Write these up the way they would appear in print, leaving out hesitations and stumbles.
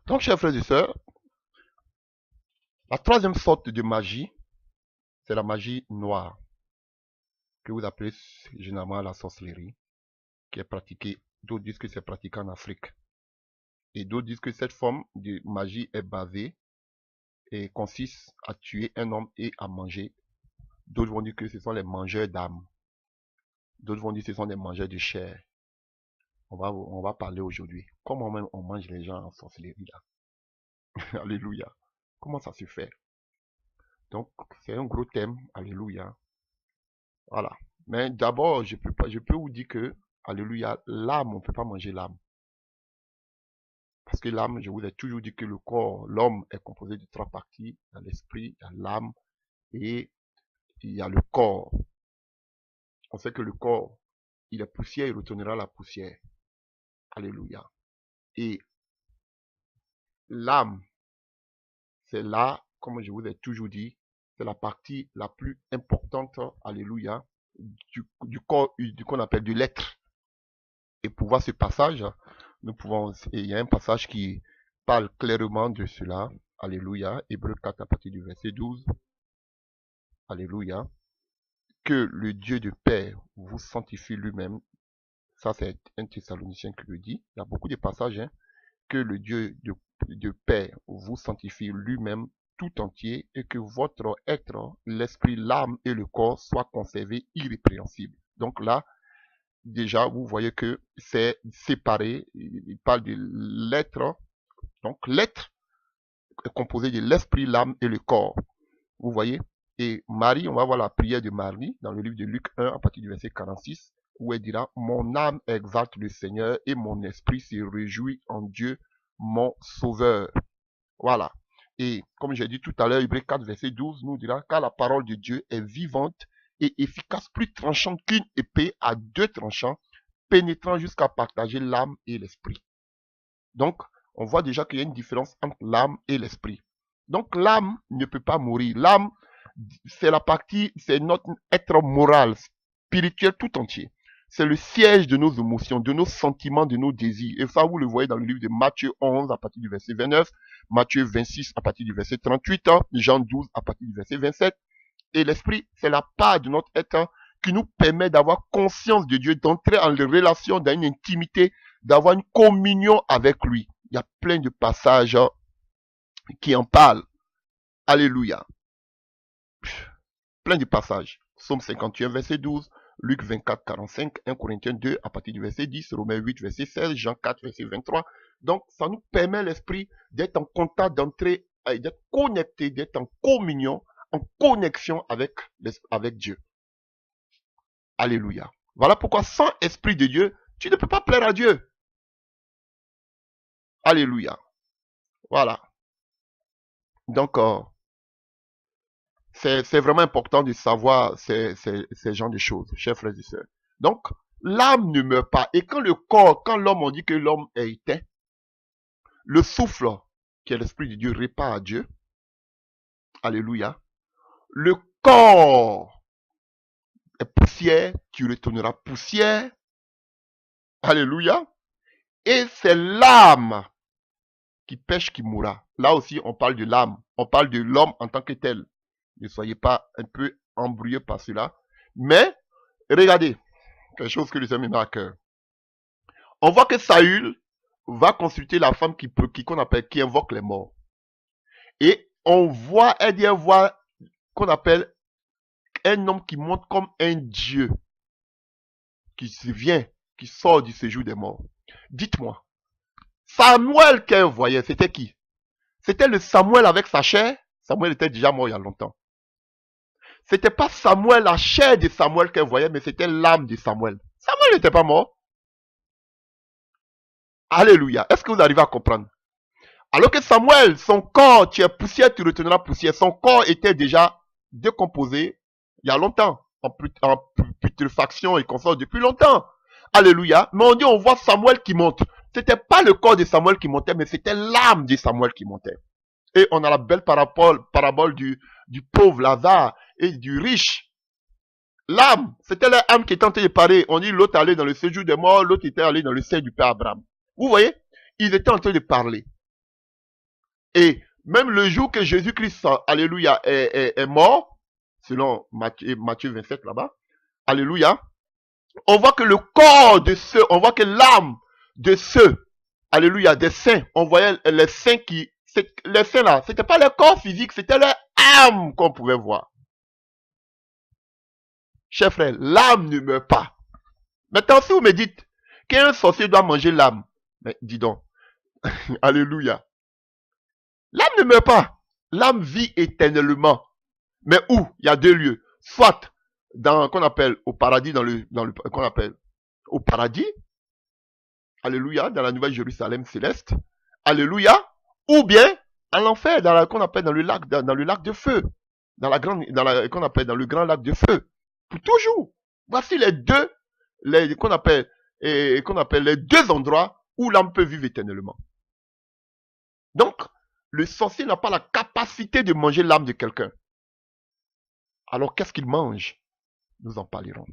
Donc, chers frères et sœurs, la troisième sorte de magie, c'est la magie noire, que vous appelez généralement la sorcellerie, qui est pratiquée, d'autres disent que c'est pratiqué en Afrique. Et d'autres disent que cette forme de magie est basée et consiste à tuer un homme et à manger. D'autres vont dire que ce sont les mangeurs d'âmes. D'autres vont dire que ce sont des mangeurs de chair. On va parler aujourd'hui. Comment même on mange les gens en sorcellerie là. Alléluia. Comment ça se fait? Donc, c'est un gros thème. Alléluia. Voilà. Mais d'abord, je peux vous dire que, alléluia, l'âme, on ne peut pas manger l'âme. Parce que l'âme, je vous ai toujours dit que le corps, l'homme est composé de trois parties. Il y a l'esprit, il y a l'âme et il y a le corps. On sait que le corps, il est poussière, il retournera la poussière. Alléluia. Et l'âme, c'est là, comme je vous ai toujours dit, c'est la partie la plus importante, alléluia, du corps, qu'on appelle de l'être. Et pour voir ce passage, nous pouvons, et il y a un passage qui parle clairement de cela, alléluia, Hébreux 4 à partir du verset 12, alléluia, que le Dieu de paix vous sanctifie lui-même, ça c'est un Thessalonicien qui le dit, il y a beaucoup de passages, hein, que le Dieu de paix vous sanctifie lui-même tout entier et que votre être, l'esprit, l'âme et le corps soient conservés irrépréhensibles. Donc là, déjà, vous voyez que c'est séparé. Il parle de l'être. Donc l'être est composé de l'esprit, l'âme et le corps. Vous voyez? Et Marie, on va voir la prière de Marie dans le livre de Luc 1 à partir du verset 46, où elle dira, mon âme exalte le Seigneur et mon esprit se réjouit en Dieu, mon sauveur. Voilà. Et comme j'ai dit tout à l'heure, Hébreux 4, verset 12 nous dira, car la parole de Dieu est vivante et efficace, plus tranchante qu'une épée à deux tranchants, pénétrant jusqu'à partager l'âme et l'esprit. Donc, on voit déjà qu'il y a une différence entre l'âme et l'esprit. Donc, l'âme ne peut pas mourir. L'âme, c'est la partie, c'est notre être moral, spirituel tout entier. C'est le siège de nos émotions, de nos sentiments, de nos désirs. Et ça, vous le voyez dans le livre de Matthieu 11 à partir du verset 29, Matthieu 26 à partir du verset 38, Jean 12 à partir du verset 27. Et l'esprit, c'est la part de notre être qui nous permet d'avoir conscience de Dieu, d'entrer en relation, dans une intimité, d'avoir une communion avec lui. Il y a plein de passages qui en parlent. Alléluia. Plein de passages. Psaume 51, verset 12, Luc 24, 45, 1 Corinthiens 2, à partir du verset 10, Romains 8, verset 16, Jean 4, verset 23. Donc, ça nous permet l'esprit d'être en contact, d'entrer, d'être connecté, d'être en communion, en connexion avec Dieu. Alléluia. Voilà pourquoi sans esprit de Dieu, tu ne peux pas plaire à Dieu. Alléluia. Voilà. Donc, c'est vraiment important de savoir ces genres de choses, chers frères et sœurs. Donc, l'âme ne meurt pas. Et quand le corps, quand l'homme, on dit que l'homme est éteint, le souffle, qui est l'esprit de Dieu, répand à Dieu. Alléluia. Le corps est poussière, tu retourneras poussière. Alléluia. Et c'est l'âme qui pêche, qui mourra. Là aussi, on parle de l'âme. On parle de l'homme en tant que tel. Ne soyez pas un peu embrouillés par cela. Mais, regardez, quelque chose que les amis met à cœur. On voit que Saül va consulter la femme qui invoque les morts. Et on voit, elle voit qu'on appelle un homme qui monte comme un dieu. Qui se vient, qui sort du séjour des morts. Dites-moi, Samuel qu'elle voyait, c'était qui? C'était le Samuel avec sa chair. Samuel était déjà mort il y a longtemps. C'était pas Samuel, la chair de Samuel qu'elle voyait, mais c'était l'âme de Samuel. Samuel n'était pas mort. Alléluia. Est-ce que vous arrivez à comprendre? Alors que Samuel, son corps, tu es poussière, tu retiendras poussière. Son corps était déjà décomposé il y a longtemps, en putréfaction et consort depuis longtemps. Alléluia. Mais on dit, on voit Samuel qui monte. C'était pas le corps de Samuel qui montait, mais c'était l'âme de Samuel qui montait. Et on a la belle parabole du pauvre Lazare et du riche. L'âme, c'était l'âme qui était en train de parler. On dit l'autre allait dans le séjour des morts, l'autre était allé dans le sein du père Abraham. Vous voyez, ils étaient en train de parler. Et même le jour que Jésus-Christ, alléluia, est mort, selon Matthieu 27 là-bas, alléluia, on voit que le corps de ceux, on voit que l'âme de ceux, alléluia, des saints, on voyait les saints les saints là, c'était pas leur corps physique, c'était leur âme qu'on pouvait voir. Chers frères, l'âme ne meurt pas. Maintenant, si vous me dites qu'un sorcier doit manger l'âme, mais dis donc, alléluia. L'âme ne meurt pas. L'âme vit éternellement. Mais où? Il y a deux lieux. Soit dans qu'on appelle au paradis, qu'on appelle au paradis. Alléluia, dans la nouvelle Jérusalem céleste. Alléluia. Ou bien à l'enfer, qu'on appelle dans le lac de feu. Qu'on appelle dans le grand lac de feu. Pour toujours. Voici les deux, qu'on appelle les deux endroits où l'âme peut vivre éternellement. Donc, le sorcier n'a pas la capacité de manger l'âme de quelqu'un. Alors, qu'est-ce qu'il mange? Nous en parlerons.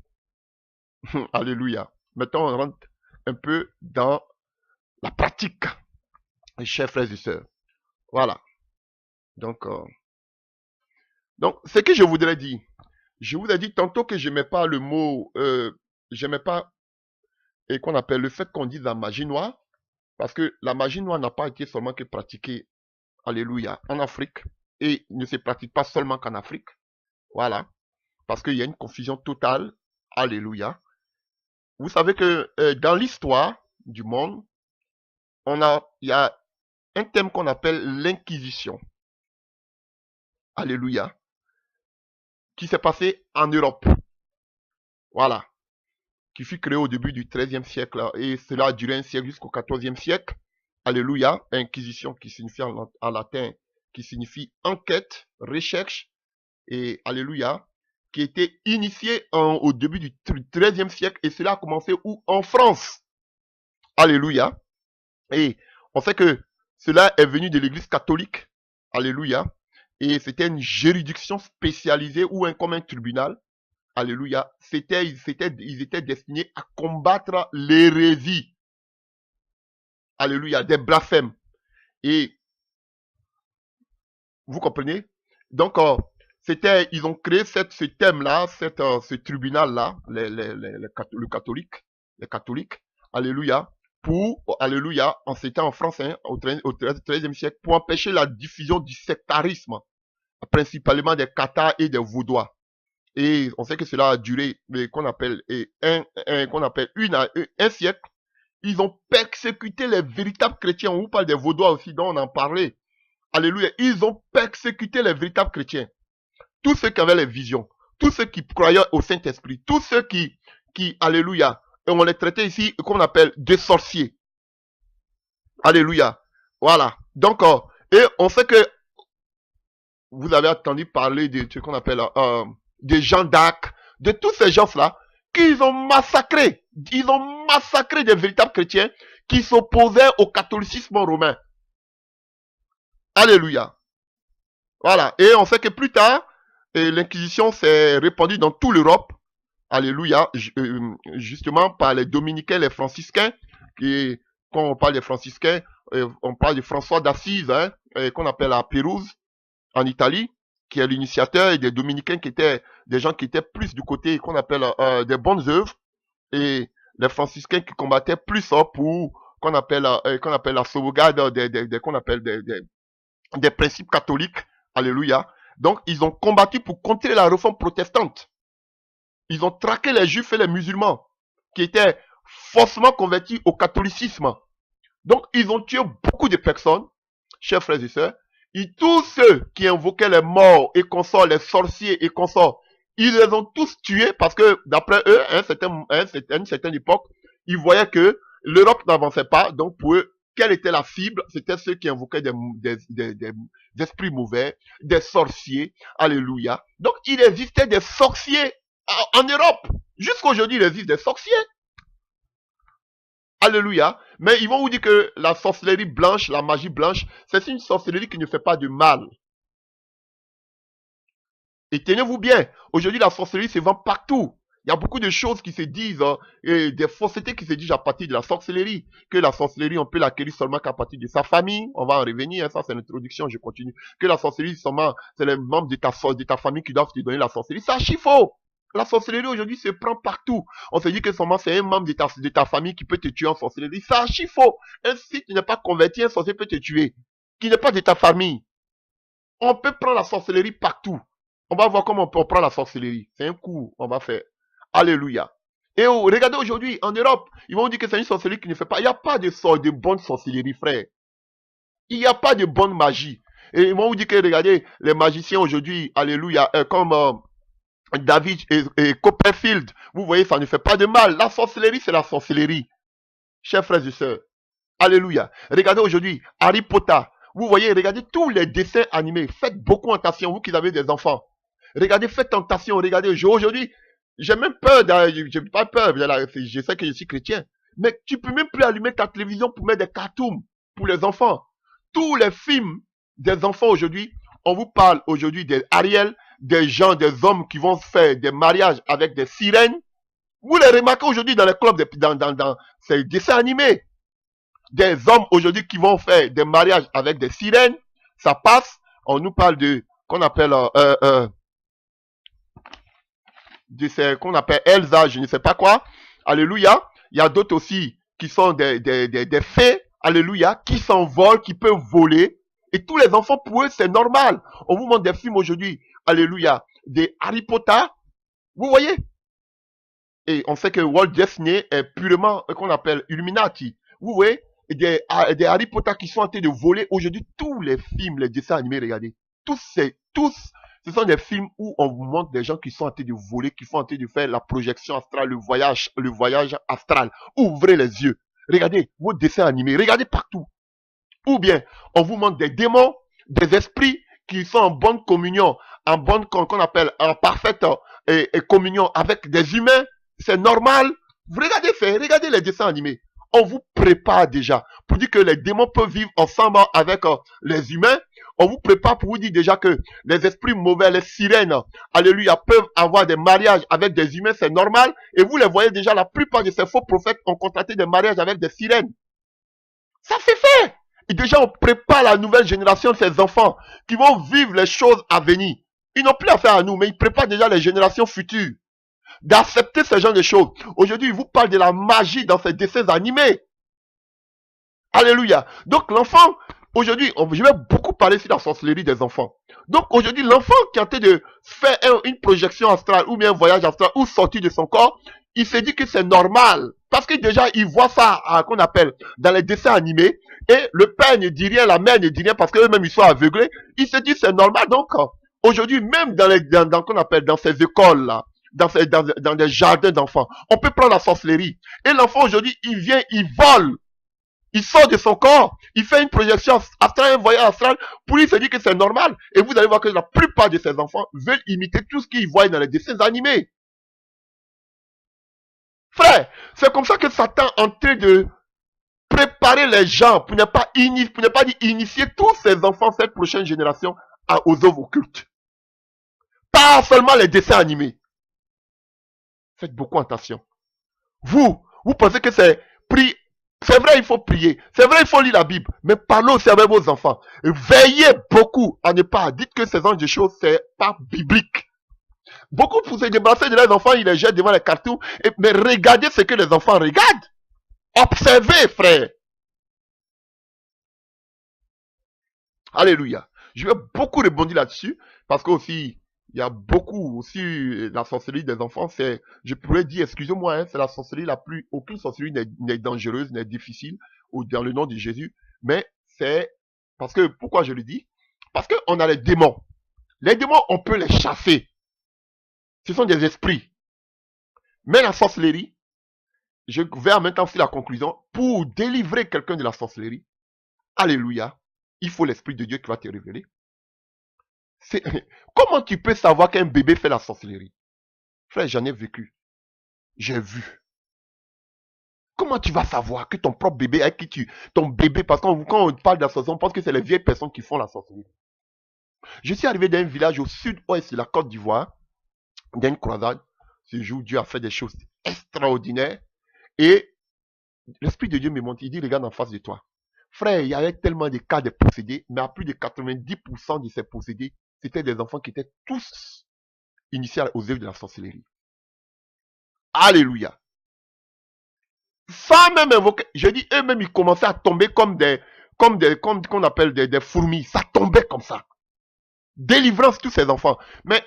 Alléluia. Maintenant, on rentre un peu dans la pratique, mes chers frères et sœurs. Voilà. Donc, ce que je voudrais dire, je vous ai dit tantôt que je n'aimais pas le mot, j'aimais pas, et qu'on appelle le fait qu'on dise la magie noire, parce que la magie noire n'a pas été seulement que pratiquée, alléluia, en Afrique, et ne se pratique pas seulement qu'en Afrique. Voilà. Parce qu'il y a une confusion totale. Alléluia. Vous savez que dans l'histoire du monde, il y a un thème qu'on appelle l'Inquisition. Alléluia. Qui s'est passé en Europe. Voilà. Qui fut créé au début du XIIIe siècle. Et cela a duré un siècle jusqu'au XIVe siècle. Alléluia. Inquisition qui signifie en latin, qui signifie enquête, recherche. Et alléluia. Qui était initié au début du XIIIe siècle. Et cela a commencé où? En France. Alléluia. Et on sait que cela est venu de l'église catholique. Alléluia. Et c'était une juridiction spécialisée ou comme un tribunal. Alléluia. Ils étaient destinés à combattre l'hérésie. Alléluia. Des blasphèmes. Et vous comprenez? Donc, ils ont créé ce thème-là, ce tribunal-là, les catholiques. Alléluia. Alléluia, c'était en France, au XIIIe siècle, pour empêcher la diffusion du sectarisme, principalement des cathares et des vaudois. Et on sait que cela a duré, qu'on appelle un siècle. Ils ont persécuté les véritables chrétiens. On vous parle des vaudois aussi, dont on en parlait. Alléluia. Ils ont persécuté les véritables chrétiens. Tous ceux qui avaient les visions, tous ceux qui croyaient au Saint-Esprit, tous ceux qui, alléluia, et on les traitait ici, qu'on appelle des sorciers. Alléluia. Voilà. Donc, et on sait que vous avez entendu parler de ce qu'on appelle des Jean d'Arc, de tous ces gens-là, qu'ils ont massacré. Ils ont massacré des véritables chrétiens qui s'opposaient au catholicisme romain. Alléluia. Voilà. Et on sait que plus tard, l'Inquisition s'est répandue dans toute l'Europe. Alléluia, justement par les dominicains, les franciscains, et quand on parle des franciscains, on parle de François d'Assise, qu'on appelle à Pérouse, en Italie, qui est l'initiateur, et des dominicains qui étaient des gens qui étaient plus du côté qu'on appelle des bonnes œuvres, et les franciscains qui combattaient plus pour qu'on appelle la sauvegarde des principes catholiques. Alléluia. Donc ils ont combattu pour contrer la réforme protestante. Ils ont traqué les juifs et les musulmans qui étaient forcément convertis au catholicisme. Donc, ils ont tué beaucoup de personnes, chers frères et sœurs. Et tous ceux qui invoquaient les morts et consorts, les sorciers et consorts, ils les ont tous tués parce que, d'après eux, à une certaine époque, ils voyaient que l'Europe n'avançait pas. Donc, pour eux, quelle était la cible? C'était ceux qui invoquaient des esprits mauvais, des sorciers. Alléluia. Donc, il existait des sorciers en Europe. Jusqu'aujourd'hui, il existe des sorciers. Alléluia. Mais ils vont vous dire que la sorcellerie blanche, la magie blanche, c'est une sorcellerie qui ne fait pas de mal. Et tenez-vous bien, aujourd'hui la sorcellerie se vend partout. Il y a beaucoup de choses qui se disent, et des faussetés qui se disent à partir de la sorcellerie. Que la sorcellerie, on peut l'acquérir seulement qu'à partir de sa famille. On va en revenir, hein, ça c'est l'introduction, je continue. Que la sorcellerie, seulement, c'est les membres de ta famille qui doivent te donner la sorcellerie. C'est archi faux. La sorcellerie aujourd'hui se prend partout. On se dit que seulement c'est un membre de ta famille qui peut te tuer en sorcellerie. C'est archi faux. Si tu n'es pas converti, un sorcier peut te tuer. Qui n'est pas de ta famille. On peut prendre la sorcellerie partout. On va voir comment on peut prendre la sorcellerie. C'est un coup, on va faire. Alléluia. Et regardez aujourd'hui, en Europe, ils vont dire que c'est une sorcellerie qui ne fait pas. Il n'y a pas de bonne sorcellerie, frère. Il n'y a pas de bonne magie. Et ils vont vous dire que, regardez, les magiciens aujourd'hui, alléluia, comme David et Copperfield, vous voyez, ça ne fait pas de mal. La sorcellerie, c'est la sorcellerie. Chers frères et sœurs, alléluia. Regardez aujourd'hui, Harry Potter. Vous voyez, regardez tous les dessins animés. Faites beaucoup attention, vous qui avez des enfants. Regardez, faites attention. Regardez, aujourd'hui, j'ai même peur. J'ai pas peur. Je sais que je suis chrétien. Mais tu peux même plus allumer ta télévision pour mettre des cartoons pour les enfants. Tous les films des enfants aujourd'hui, on vous parle aujourd'hui des Ariel, des gens, des hommes qui vont faire des mariages avec des sirènes. Vous les remarquez aujourd'hui dans les clubs, dans ces dessins animés. Des hommes aujourd'hui qui vont faire des mariages avec des sirènes, ça passe. On nous parle de qu'on appelle qu'on appelle Elsa, je ne sais pas quoi. Alléluia. Il y a d'autres aussi qui sont des fées, alléluia, qui s'envolent, qui peuvent voler. Et tous les enfants, pour eux, c'est normal. On vous montre des films aujourd'hui, alléluia, des Harry Potter. Vous voyez? Et on sait que Walt Disney est purement qu'on appelle Illuminati. Vous voyez? Des Harry Potter qui sont en train de voler aujourd'hui tous les films, les dessins animés, regardez. Tous, ce sont des films où on vous montre des gens qui sont en train de voler, qui sont en train de faire la projection astrale, le voyage astral. Ouvrez les yeux. Regardez vos dessins animés, regardez partout. Ou bien, on vous montre des démons, des esprits qui sont en bonne communion, qu'on appelle en parfaite communion avec des humains. C'est normal. Regardez les dessins animés. On vous prépare déjà pour dire que les démons peuvent vivre ensemble avec les humains. On vous prépare pour vous dire déjà que les esprits mauvais, les sirènes, alléluia, peuvent avoir des mariages avec des humains, c'est normal. Et vous les voyez déjà, la plupart de ces faux prophètes ont contracté des mariages avec des sirènes. Ça c'est fait. Et déjà, on prépare la nouvelle génération de ces enfants qui vont vivre les choses à venir. Ils n'ont plus affaire à nous, mais ils préparent déjà les générations futures d'accepter ce genre de choses. Aujourd'hui, il vous parle de la magie dans ces dessins animés. Alléluia. Donc l'enfant, aujourd'hui, je vais beaucoup parler sur la sorcellerie des enfants. Donc aujourd'hui, l'enfant qui est en train de faire une projection astrale ou bien un voyage astral ou sortir de son corps, il se dit que c'est normal. Parce que déjà, il voit ça qu'on appelle dans les dessins animés. Et le père ne dit rien, la mère ne dit rien parce qu'eux-mêmes ils sont aveuglés. Il se dit c'est normal. Donc aujourd'hui, même qu'on appelle dans ces écoles là, dans des jardins d'enfants, on peut prendre la sorcellerie. Et l'enfant aujourd'hui, il vient, il vole. Il sort de son corps, il fait une projection astrale, un voyage astral, pour lui se dire que c'est normal. Et vous allez voir que la plupart de ces enfants veulent imiter tout ce qu'ils voient dans les dessins animés. Frère, c'est comme ça que Satan est en train de préparer les gens pour ne pas initier tous ces enfants, cette prochaine génération, aux œuvres occultes. Pas seulement les dessins animés. Faites beaucoup attention. Vous pensez que c'est pris. C'est vrai, il faut prier. C'est vrai, il faut lire la Bible. Mais parlez aussi avec vos enfants. Veillez beaucoup à ne pas. Dites que ces genres de choses, c'est pas biblique. Beaucoup pour se débarrasser de leurs enfants, ils les jettent devant les cartons. Mais regardez ce que les enfants regardent. Observez, frère. Alléluia. Je vais beaucoup rebondir là-dessus. Parce que aussi, il y a beaucoup aussi, la sorcellerie des enfants, je pourrais dire, excusez-moi, hein, c'est la sorcellerie la plus, aucune sorcellerie n'est dangereuse, n'est difficile, ou dans le nom de Jésus, mais c'est, parce que, pourquoi je le dis? Parce qu'on a les démons. Les démons, on peut les chasser. Ce sont des esprits. Mais la sorcellerie, je vais en même temps faire la conclusion, pour délivrer quelqu'un de la sorcellerie, alléluia, il faut l'Esprit de Dieu qui va te révéler. Comment tu peux savoir qu'un bébé fait la sorcellerie? Frère, j'en ai vécu. J'ai vu. Comment tu vas savoir que ton propre bébé, ton bébé, parce que quand on parle de la sorcellerie, on pense que c'est les vieilles personnes qui font la sorcellerie. Je suis arrivé dans un village au sud-ouest de la Côte d'Ivoire, dans une croisade. ce jour, Dieu a fait des choses extraordinaires. Et l'Esprit de Dieu me montre, il dit, regarde en face de toi. Frère, il y avait tellement de cas de possédés, mais à plus de 90% de ces possédés, c'était des enfants qui étaient tous initiés aux œuvres de la sorcellerie. Alléluia. Sans même invoquer, je dis, eux-mêmes, ils commençaient à tomber comme qu'on appelle des fourmis. Ça tombait comme ça. Délivrance, tous ces enfants. Mais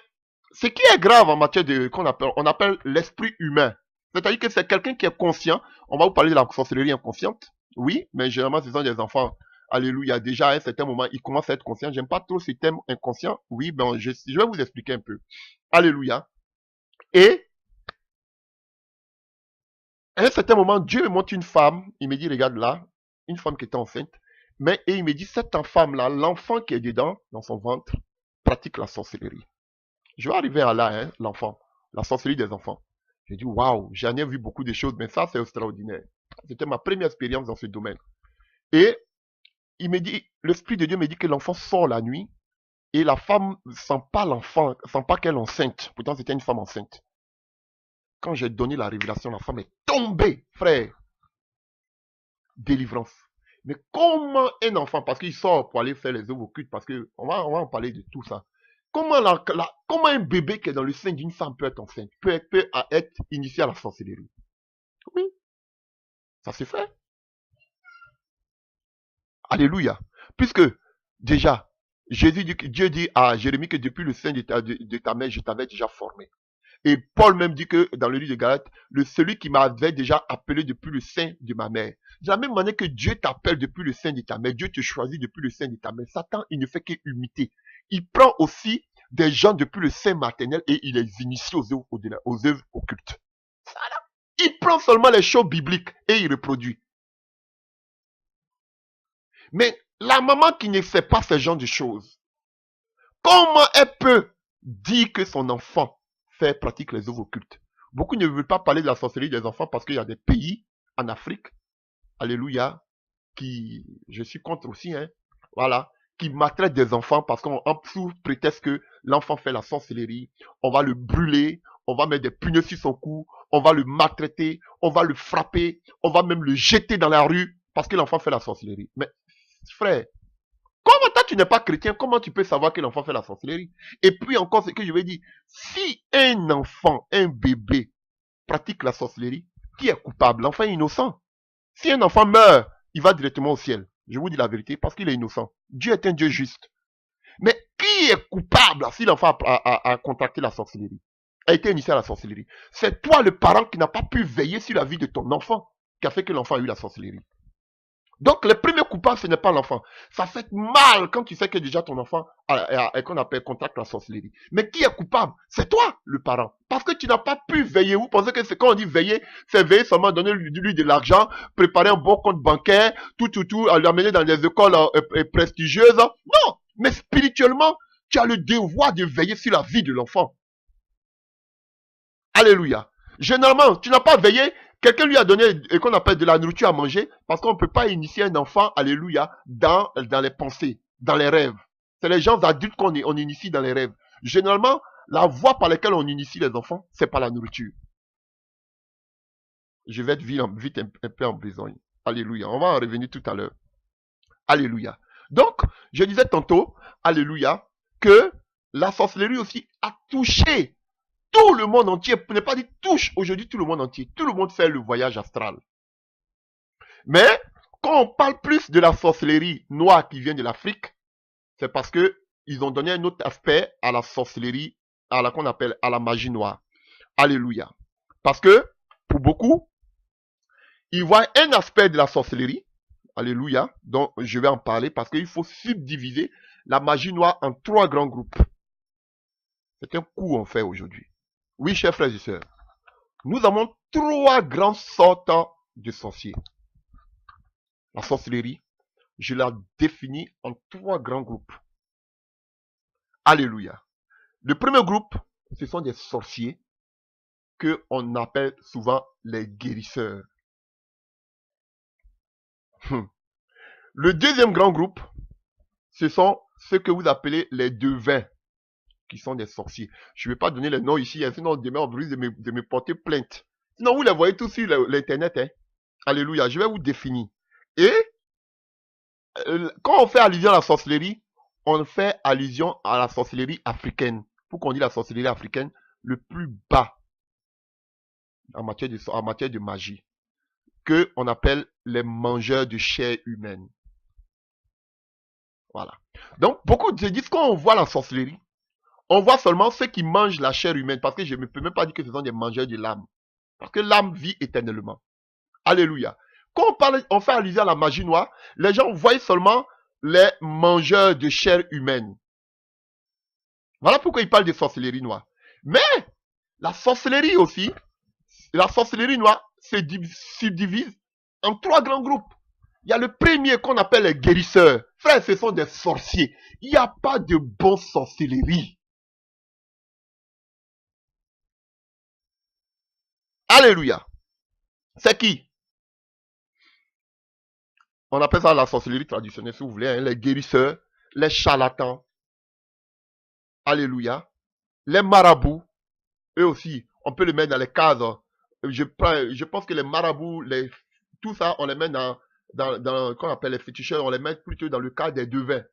ce qui est grave en matière de, on appelle l'esprit humain. C'est-à-dire que c'est quelqu'un qui est conscient. On va vous parler de la sorcellerie inconsciente. Oui, mais généralement, ce sont des enfants. Alléluia. Déjà, à un certain moment, ils commencent à être conscients. J'aime pas trop ce thème inconscient. Oui, ben, je vais vous expliquer un peu. Alléluia. Et, à un certain moment, Dieu me montre une femme. Il me dit, regarde là, une femme qui était enceinte. Mais, et il me dit, cette femme-là, l'enfant qui est dedans, dans son ventre, pratique la sorcellerie. Je vais arriver à là, hein, l'enfant. La sorcellerie des enfants. J'ai dit, waouh, j'en ai vu beaucoup de choses, mais ça, c'est extraordinaire. C'était ma première expérience dans ce domaine. Et il me dit, l'Esprit de Dieu me dit que l'enfant sort la nuit et la femme sent pas l'enfant, sent pas qu'elle est enceinte. Pourtant, c'était une femme enceinte. Quand j'ai donné la révélation, la femme est tombée, frère. Délivrance. Mais comment un enfant, parce qu'il sort pour aller faire les œuvres occultes, parce que on va en parler de tout ça. Comment un bébé qui est dans le sein d'une femme peut être enceinte, peut être initié à la sorcellerie? Oui, ça se fait. Alléluia. Puisque, déjà, Dieu dit à Jérémie que depuis le sein de ta mère, je t'avais déjà formé. Et Paul même dit que dans le livre de Galates, celui qui m'avait déjà appelé depuis le sein de ma mère. De la même manière que Dieu t'appelle depuis le sein de ta mère, Dieu te choisit depuis le sein de ta mère. Satan, il ne fait qu'imiter. Il prend aussi des gens depuis le sein maternel et il les initie aux œuvres occultes. Il prend seulement les choses bibliques et il reproduit. Mais la maman qui ne sait pas ce genre de choses, comment elle peut dire que son enfant pratique les œuvres occultes? Beaucoup ne veulent pas parler de la sorcellerie des enfants parce qu'il y a des pays en Afrique, alléluia, je suis contre aussi, hein, voilà, qui maltraitent des enfants parce qu'on sous prétexte que l'enfant fait la sorcellerie, on va le brûler, on va mettre des punaises sur son cou, on va le maltraiter, on va le frapper, on va même le jeter dans la rue parce que l'enfant fait la sorcellerie. Mais frère, comment toi tu n'es pas chrétien, comment tu peux savoir que l'enfant fait la sorcellerie? Et puis encore ce que je vais dire, si un enfant, un bébé pratique la sorcellerie, qui est coupable? L'enfant est innocent. Si un enfant meurt, il va directement au ciel. Je vous dis la vérité parce qu'il est innocent. Dieu est un Dieu juste. Mais qui est coupable si l'enfant a contracté la sorcellerie, a été initié à la sorcellerie? C'est toi le parent qui n'a pas pu veiller sur la vie de ton enfant qui a fait que l'enfant a eu la sorcellerie. Donc, le premier coupable, ce n'est pas l'enfant. Ça fait mal quand tu sais que déjà ton enfant qu'on appelle contracte la sorcellerie. Mais qui est coupable? C'est toi, le parent. Parce que tu n'as pas pu veiller. Vous pensez que quand on dit veiller, c'est veiller seulement donner lui de l'argent, préparer un bon compte bancaire, tout, l'amener dans des écoles prestigieuses. Non! Mais spirituellement, tu as le devoir de veiller sur la vie de l'enfant. Alléluia. Généralement, tu n'as pas veillé. Quelqu'un lui a donné qu'on appelle de la nourriture à manger parce qu'on ne peut pas initier un enfant, alléluia, dans les pensées, dans les rêves. C'est les gens adultes qu'on initie dans les rêves. Généralement, la voie par laquelle on initie les enfants, c'est par la nourriture. Je vais être vite un peu en besogne. Alléluia. On va en revenir tout à l'heure. Alléluia. Donc, je disais tantôt, alléluia, que la sorcellerie aussi a touché tout le monde entier, pour ne pas dire touche aujourd'hui tout le monde entier. Tout le monde fait le voyage astral. Mais quand on parle plus de la sorcellerie noire qui vient de l'Afrique, c'est parce que ils ont donné un autre aspect à la sorcellerie, qu'on appelle à la magie noire. Alléluia. Parce que pour beaucoup, ils voient un aspect de la sorcellerie, alléluia, dont je vais en parler parce qu'il faut subdiviser la magie noire en 3 grands groupes. C'est un coup on fait aujourd'hui. Oui, chers frères et sœurs, nous avons 3 grandes sortes de sorciers. La sorcellerie, je la définis en 3 grands groupes. Alléluia. Le premier groupe, ce sont des sorciers que on appelle souvent les guérisseurs. Le deuxième grand groupe, ce sont ceux que vous appelez les devins. qui sont des sorciers. Je ne vais pas donner les noms ici, hein, sinon demain on risque de me porter plainte. Sinon vous les voyez tous sur l'internet. Hein. Alléluia, je vais vous définir. Et quand on fait allusion à la sorcellerie, on fait allusion à la sorcellerie africaine. Pourquoi on dit la sorcellerie africaine? Le plus bas en matière de magie, que on appelle les mangeurs de chair humaine. Voilà. Donc, beaucoup se disent quand on voit la sorcellerie, on voit seulement ceux qui mangent la chair humaine, parce que je ne peux même pas dire que ce sont des mangeurs de l'âme. Parce que l'âme vit éternellement. Alléluia. Quand on fait allusion à la magie noire, les gens voient seulement les mangeurs de chair humaine. Voilà pourquoi ils parlent de sorcellerie noire. Mais, la sorcellerie aussi, la sorcellerie noire se subdivise en 3 grands groupes. Il y a le premier qu'on appelle les guérisseurs. Frère, ce sont des sorciers. Il n'y a pas de bonne sorcellerie. Alléluia. C'est qui? On appelle ça la sorcellerie traditionnelle, si vous voulez. Hein, les guérisseurs, les charlatans. Alléluia. Les marabouts. Eux aussi, on peut les mettre dans les cases. Je pense que les marabouts, tout ça, on les met dans qu'on appelle les féticheurs, on les met plutôt dans le cadre des devins.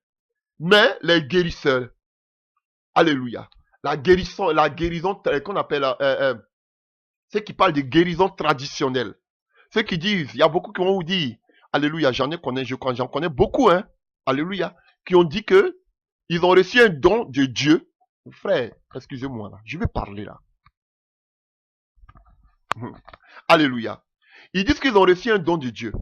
Mais les guérisseurs, alléluia. La guérison qu'on appelle, ceux qui parlent de guérison traditionnelle. Ceux qui disent, il y a beaucoup qui vont vous dire, alléluia, j'en connais beaucoup, hein, alléluia, qui ont dit que ils ont reçu un don de Dieu. Frère, excusez-moi là, je vais parler là. Alléluia. Ils disent qu'ils ont reçu un don de Dieu.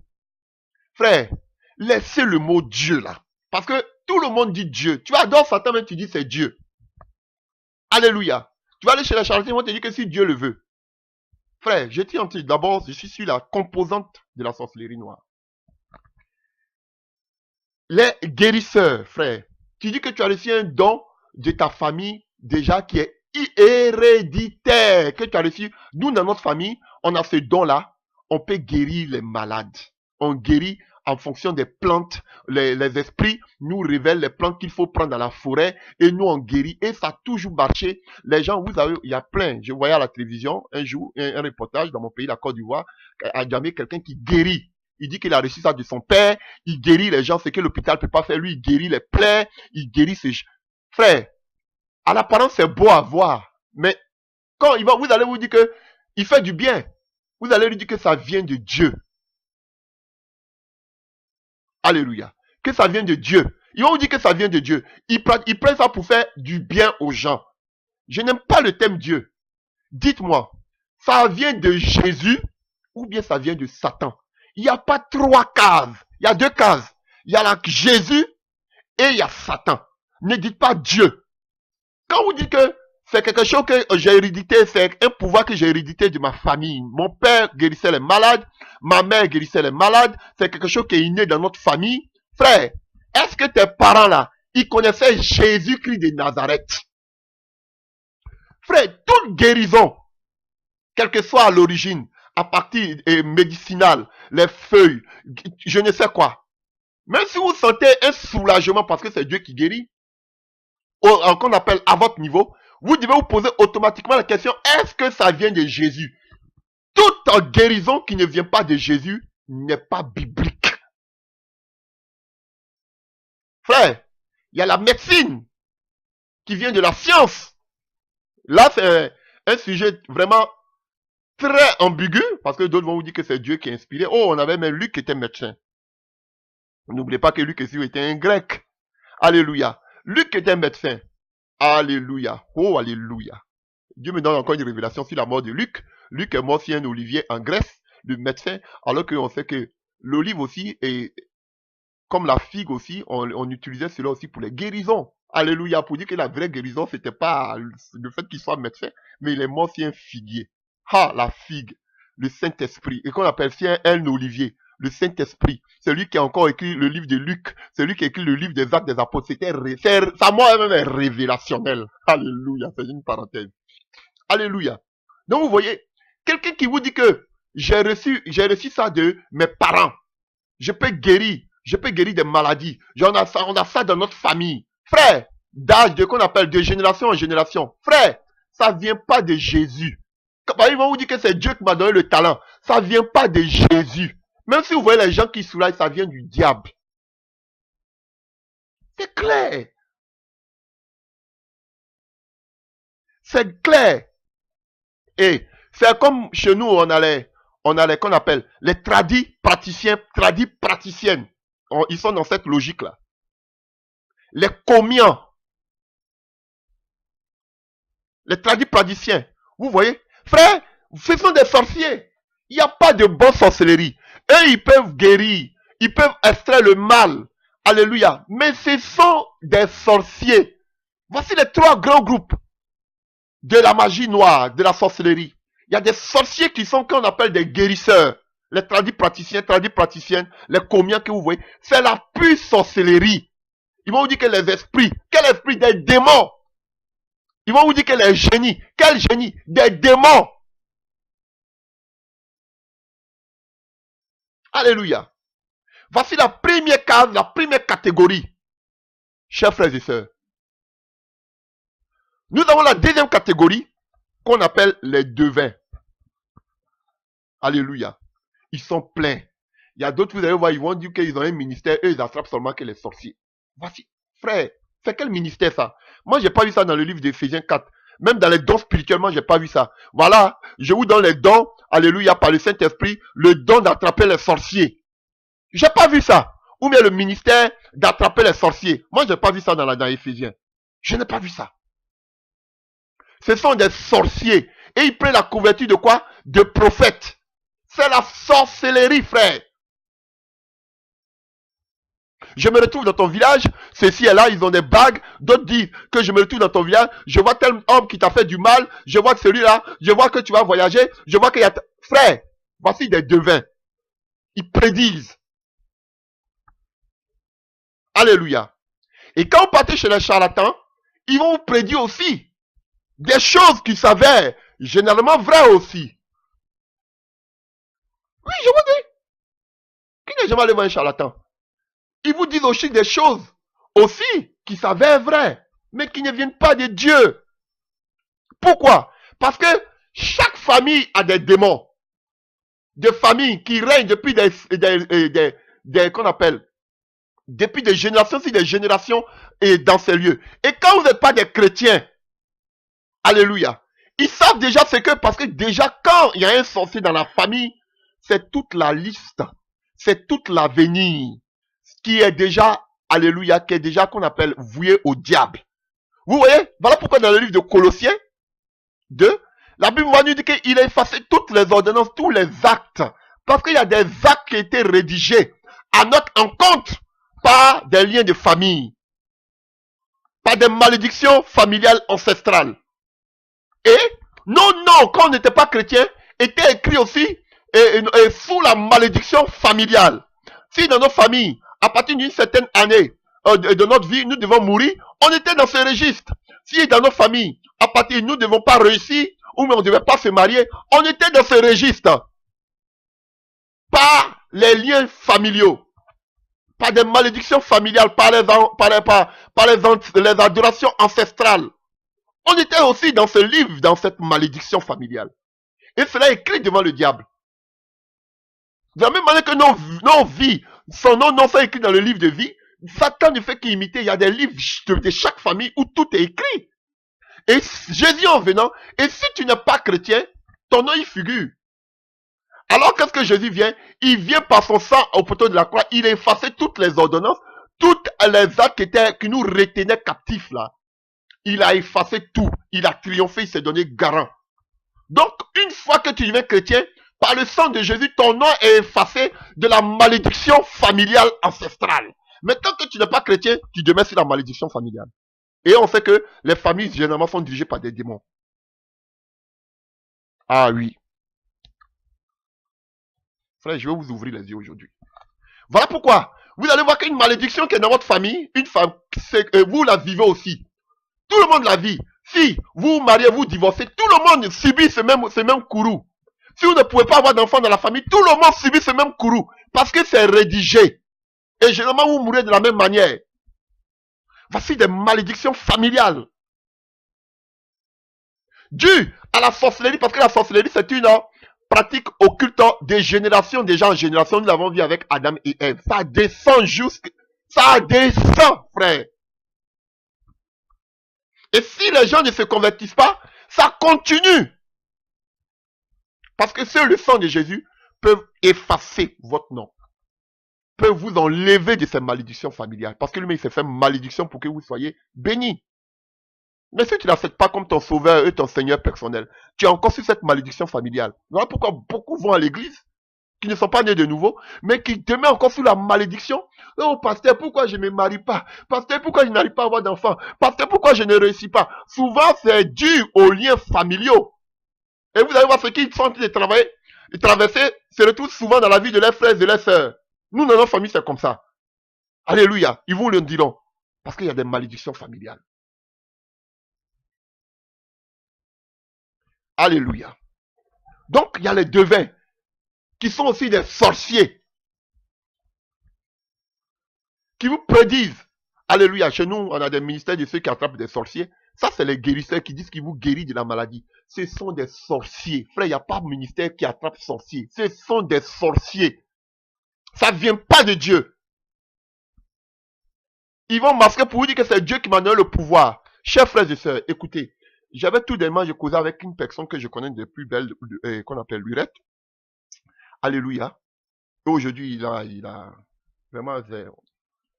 Frère, laissez le mot Dieu là. Parce que tout le monde dit Dieu. Tu vas dans Satan, même tu dis c'est Dieu. Alléluia. Tu vas aller chez les charlatans, ils vont te dire que si Dieu le veut. Frère, je tiens d'abord, je suis sur la composante de la sorcellerie noire. Les guérisseurs, frère. Tu dis que tu as reçu un don de ta famille déjà qui est héréditaire. Que tu as reçu. Nous, dans notre famille, on a ce don-là. On peut guérir les malades. On guérit en fonction des plantes. Les esprits nous révèlent les plantes qu'il faut prendre dans la forêt. Et nous, on guérit. Et ça a toujours marché. Les gens, vous avez, il y a plein. Je voyais à la télévision un jour un reportage dans mon pays, la Côte d'Ivoire, à Djamé, quelqu'un qui guérit. Il dit qu'il a reçu ça de son père. Il guérit les gens. Ce que l'hôpital ne peut pas faire. Lui, il guérit les plaies. Il guérit ses... Frère, à l'apparence, c'est beau à voir. Mais quand vous allez vous dire que il fait du bien. Vous allez lui dire que ça vient de Dieu. Alléluia. Que ça vient de Dieu. Ils vont vous dire que ça vient de Dieu. Ils prennent ça pour faire du bien aux gens. Je n'aime pas le thème Dieu. Dites-moi, ça vient de Jésus ou bien ça vient de Satan? Il n'y a pas 3 cases. Il y a 2 cases. Il y a Jésus et il y a Satan. Ne dites pas Dieu. Quand vous dites que c'est quelque chose que j'ai hérédité, c'est un pouvoir que j'ai hérédité de ma famille. Mon père guérissait les malades, ma mère guérissait les malades, c'est quelque chose qui est inné dans notre famille. Frère, est-ce que tes parents là, ils connaissaient Jésus-Christ de Nazareth? Frère, toute guérison, quelle que soit à l'origine, à partir médicinale, les feuilles, je ne sais quoi. Même si vous sentez un soulagement parce que c'est Dieu qui guérit, qu'on appelle à votre niveau, vous devez vous poser automatiquement la question, est-ce que ça vient de Jésus? Toute guérison qui ne vient pas de Jésus n'est pas biblique. Frère, il y a la médecine qui vient de la science. Là, c'est un sujet vraiment très ambigu, parce que d'autres vont vous dire que c'est Dieu qui a inspiré. Oh, on avait même Luc qui était médecin. N'oubliez pas que Luc était un grec. Alléluia. Luc était médecin. Alléluia. Oh, alléluia. Dieu me donne encore une révélation sur la mort de Luc. Luc est mort sur un olivier en Grèce, le médecin, alors qu'on sait que l'olive aussi, est comme la figue aussi, on utilisait cela aussi pour les guérisons. Alléluia. Pour dire que la vraie guérison, c'était pas le fait qu'il soit médecin, mais il est mort sur un figuier. Ah, la figue, le Saint-Esprit. Et qu'on appelle ça un olivier. Le Saint-Esprit, c'est lui qui a encore écrit le livre de Luc, c'est lui qui a écrit le livre des Actes des Apôtres. Sa mort elle-même est révélationnelle. Alléluia, c'est une parenthèse. Alléluia. Donc vous voyez, quelqu'un qui vous dit que j'ai reçu ça de mes parents, je peux guérir des maladies, on a ça dans notre famille. Frère, d'âge, de qu'on appelle de génération en génération. Frère, ça vient pas de Jésus. Quand ils vont vous dire que c'est Dieu qui m'a donné le talent, ça vient pas de Jésus. Même si vous voyez les gens qui soulagent, ça vient du diable. C'est clair. C'est clair. Et c'est comme chez nous, on a les qu'on appelle les tradis praticiens, tradis praticiennes. Ils sont dans cette logique-là. Les commiants. Les tradis praticiens. Vous voyez? Frère, ce sont des sorciers. Il n'y a pas de bonne sorcellerie. Eux, ils peuvent guérir. Ils peuvent extraire le mal. Alléluia. Mais ce sont des sorciers. Voici les trois grands groupes de la magie noire, de la sorcellerie. Il y a des sorciers qui sont qu'on appelle des guérisseurs. Les tradis praticiens, tradis praticiennes, les commiens que vous voyez. C'est la pure sorcellerie. Ils vont vous dire que les esprits, quel esprit? Des démons. Ils vont vous dire que les génies, quel génie? Des démons. Alléluia. Voici la première case, la première catégorie. Chers frères et sœurs. Nous avons la deuxième catégorie qu'on appelle les devins. Alléluia. Ils sont pleins. Il y a d'autres, vous allez voir, ils vont dire qu'ils ont un ministère, eux, ils attrapent seulement que les sorciers. Voici, frère, c'est quel ministère ça? Moi, j'ai pas vu ça dans le livre d'Éphésiens 4. Même dans les dons spirituellement, j'ai pas vu ça. Voilà, je vous donne les dons, alléluia, par le Saint-Esprit, le don d'attraper les sorciers. J'ai pas vu ça. Ou bien le ministère d'attraper les sorciers. Moi, j'ai pas vu ça dans Éphésiens. Je n'ai pas vu ça. Ce sont des sorciers. Et ils prennent la couverture de quoi? De prophètes. C'est la sorcellerie, frère. Je me retrouve dans ton village, ceci et là, ils ont des bagues. D'autres disent que je me retrouve dans ton village, je vois tel homme qui t'a fait du mal, je vois que celui-là, je vois que tu vas voyager, je vois qu'il y a... Frère, voici des devins. Ils prédisent. Alléluia. Et quand vous partez chez les charlatans, ils vont vous prédire aussi des choses qui s'avèrent généralement vraies aussi. Oui, je vous dis. Qui n'est jamais allé voir un charlatan? Ils vous disent aussi des choses aussi qui s'avèrent vraies, mais qui ne viennent pas de Dieu. Pourquoi? Parce que chaque famille a des démons. Des familles qui règnent depuis qu'on appelle, depuis des générations sur des générations et dans ces lieux. Et quand vous n'êtes pas des chrétiens, alléluia, ils savent déjà ce que, parce que déjà quand il y a un sorcier dans la famille, c'est toute la liste, c'est toute l'avenir qui est déjà, alléluia, qui est déjà qu'on appelle voué au diable. Vous voyez, voilà pourquoi dans le livre de Colossiens 2, la Bible va nous dire qu'il a effacé toutes les ordonnances, tous les actes. Parce qu'il y a des actes qui étaient rédigés à notre encontre par des liens de famille, par des malédictions familiales ancestrales. Et nos noms, quand on n'était pas chrétien, étaient écrits aussi et sous la malédiction familiale. Si dans nos familles, à partir d'une certaine année de notre vie, nous devons mourir, on était dans ce registre. Si dans nos familles, à partir nous ne devons pas réussir, ou on ne devait pas se marier, on était dans ce registre. Par les liens familiaux, par des malédictions familiales, par les adorations ancestrales. On était aussi dans ce livre, dans cette malédiction familiale. Et cela est écrit devant le diable. De la même manière que nos vies, son nom sont écrits dans le livre de vie, Satan ne fait qu'imiter. Il y a des livres de chaque famille où tout est écrit. Et Jésus en venant, et si tu n'es pas chrétien, ton nom y figure. Alors qu'est-ce que Jésus vient? Il vient par son sang au poteau de la croix, il a effacé toutes les ordonnances, toutes les actes qui nous retenaient captifs là. Il a effacé tout, il a triomphé, il s'est donné garant. Donc, une fois que tu deviens chrétien, par le sang de Jésus, ton nom est effacé de la malédiction familiale ancestrale. Mais tant que tu n'es pas chrétien, tu demeures sur la malédiction familiale. Et on sait que les familles généralement sont dirigées par des démons. Ah oui. Frère, je vais vous ouvrir les yeux aujourd'hui. Voilà pourquoi. Vous allez voir qu'une malédiction qui est dans votre famille, une femme, vous la vivez aussi. Tout le monde la vit. Si vous mariez, vous divorcez, tout le monde subit ce même courroux. Si vous ne pouvez pas avoir d'enfants dans la famille, tout le monde subit ce même courroux. Parce que c'est rédigé. Et généralement, vous mourrez de la même manière. Voici des malédictions familiales dues à la sorcellerie, parce que la sorcellerie, c'est une pratique occulte des générations déjà en génération. Nous l'avons vu avec Adam et Ève. Ça descend ça descend, frère. Et si les gens ne se convertissent pas, ça continue. Parce que seul le sang de Jésus peut effacer votre nom, peut vous enlever de ces malédictions familiales. Parce que lui-même, il s'est fait malédiction pour que vous soyez bénis. Mais si tu n'acceptes pas comme ton sauveur et ton seigneur personnel, tu es encore sur cette malédiction familiale. Voilà pourquoi beaucoup vont à l'église, qui ne sont pas nés de nouveau, mais qui te mettent encore sous la malédiction. Oh, pasteur, pourquoi je ne me marie pas? Pasteur, pourquoi je n'arrive pas à avoir d'enfants? Pasteur, pourquoi je ne réussis pas? Souvent, c'est dû aux liens familiaux. Et vous allez voir ceux qui sont en train de travailler, de traverser, se retrouvent souvent dans la vie de leurs frères et de leurs sœurs. Nous, dans notre famille, c'est comme ça. Alléluia. Ils vous le diront. Parce qu'il y a des malédictions familiales. Alléluia. Donc, il y a les devins qui sont aussi des sorciers qui vous prédisent. Alléluia. Chez nous, on a des ministères de ceux qui attrapent des sorciers. Ça, c'est les guérisseurs qui disent qu'ils vous guérissent de la maladie. Ce sont des sorciers. Frère, il n'y a pas de ministère qui attrape sorciers. Ce sont des sorciers. Ça ne vient pas de Dieu. Ils vont masquer pour vous dire que c'est Dieu qui m'a donné le pouvoir. Chers frères et sœurs, écoutez. J'avais tout dernièrement, je causais avec une personne que je connais de plus belle, qu'on appelle Lurette. Alléluia. Et aujourd'hui, il a vraiment,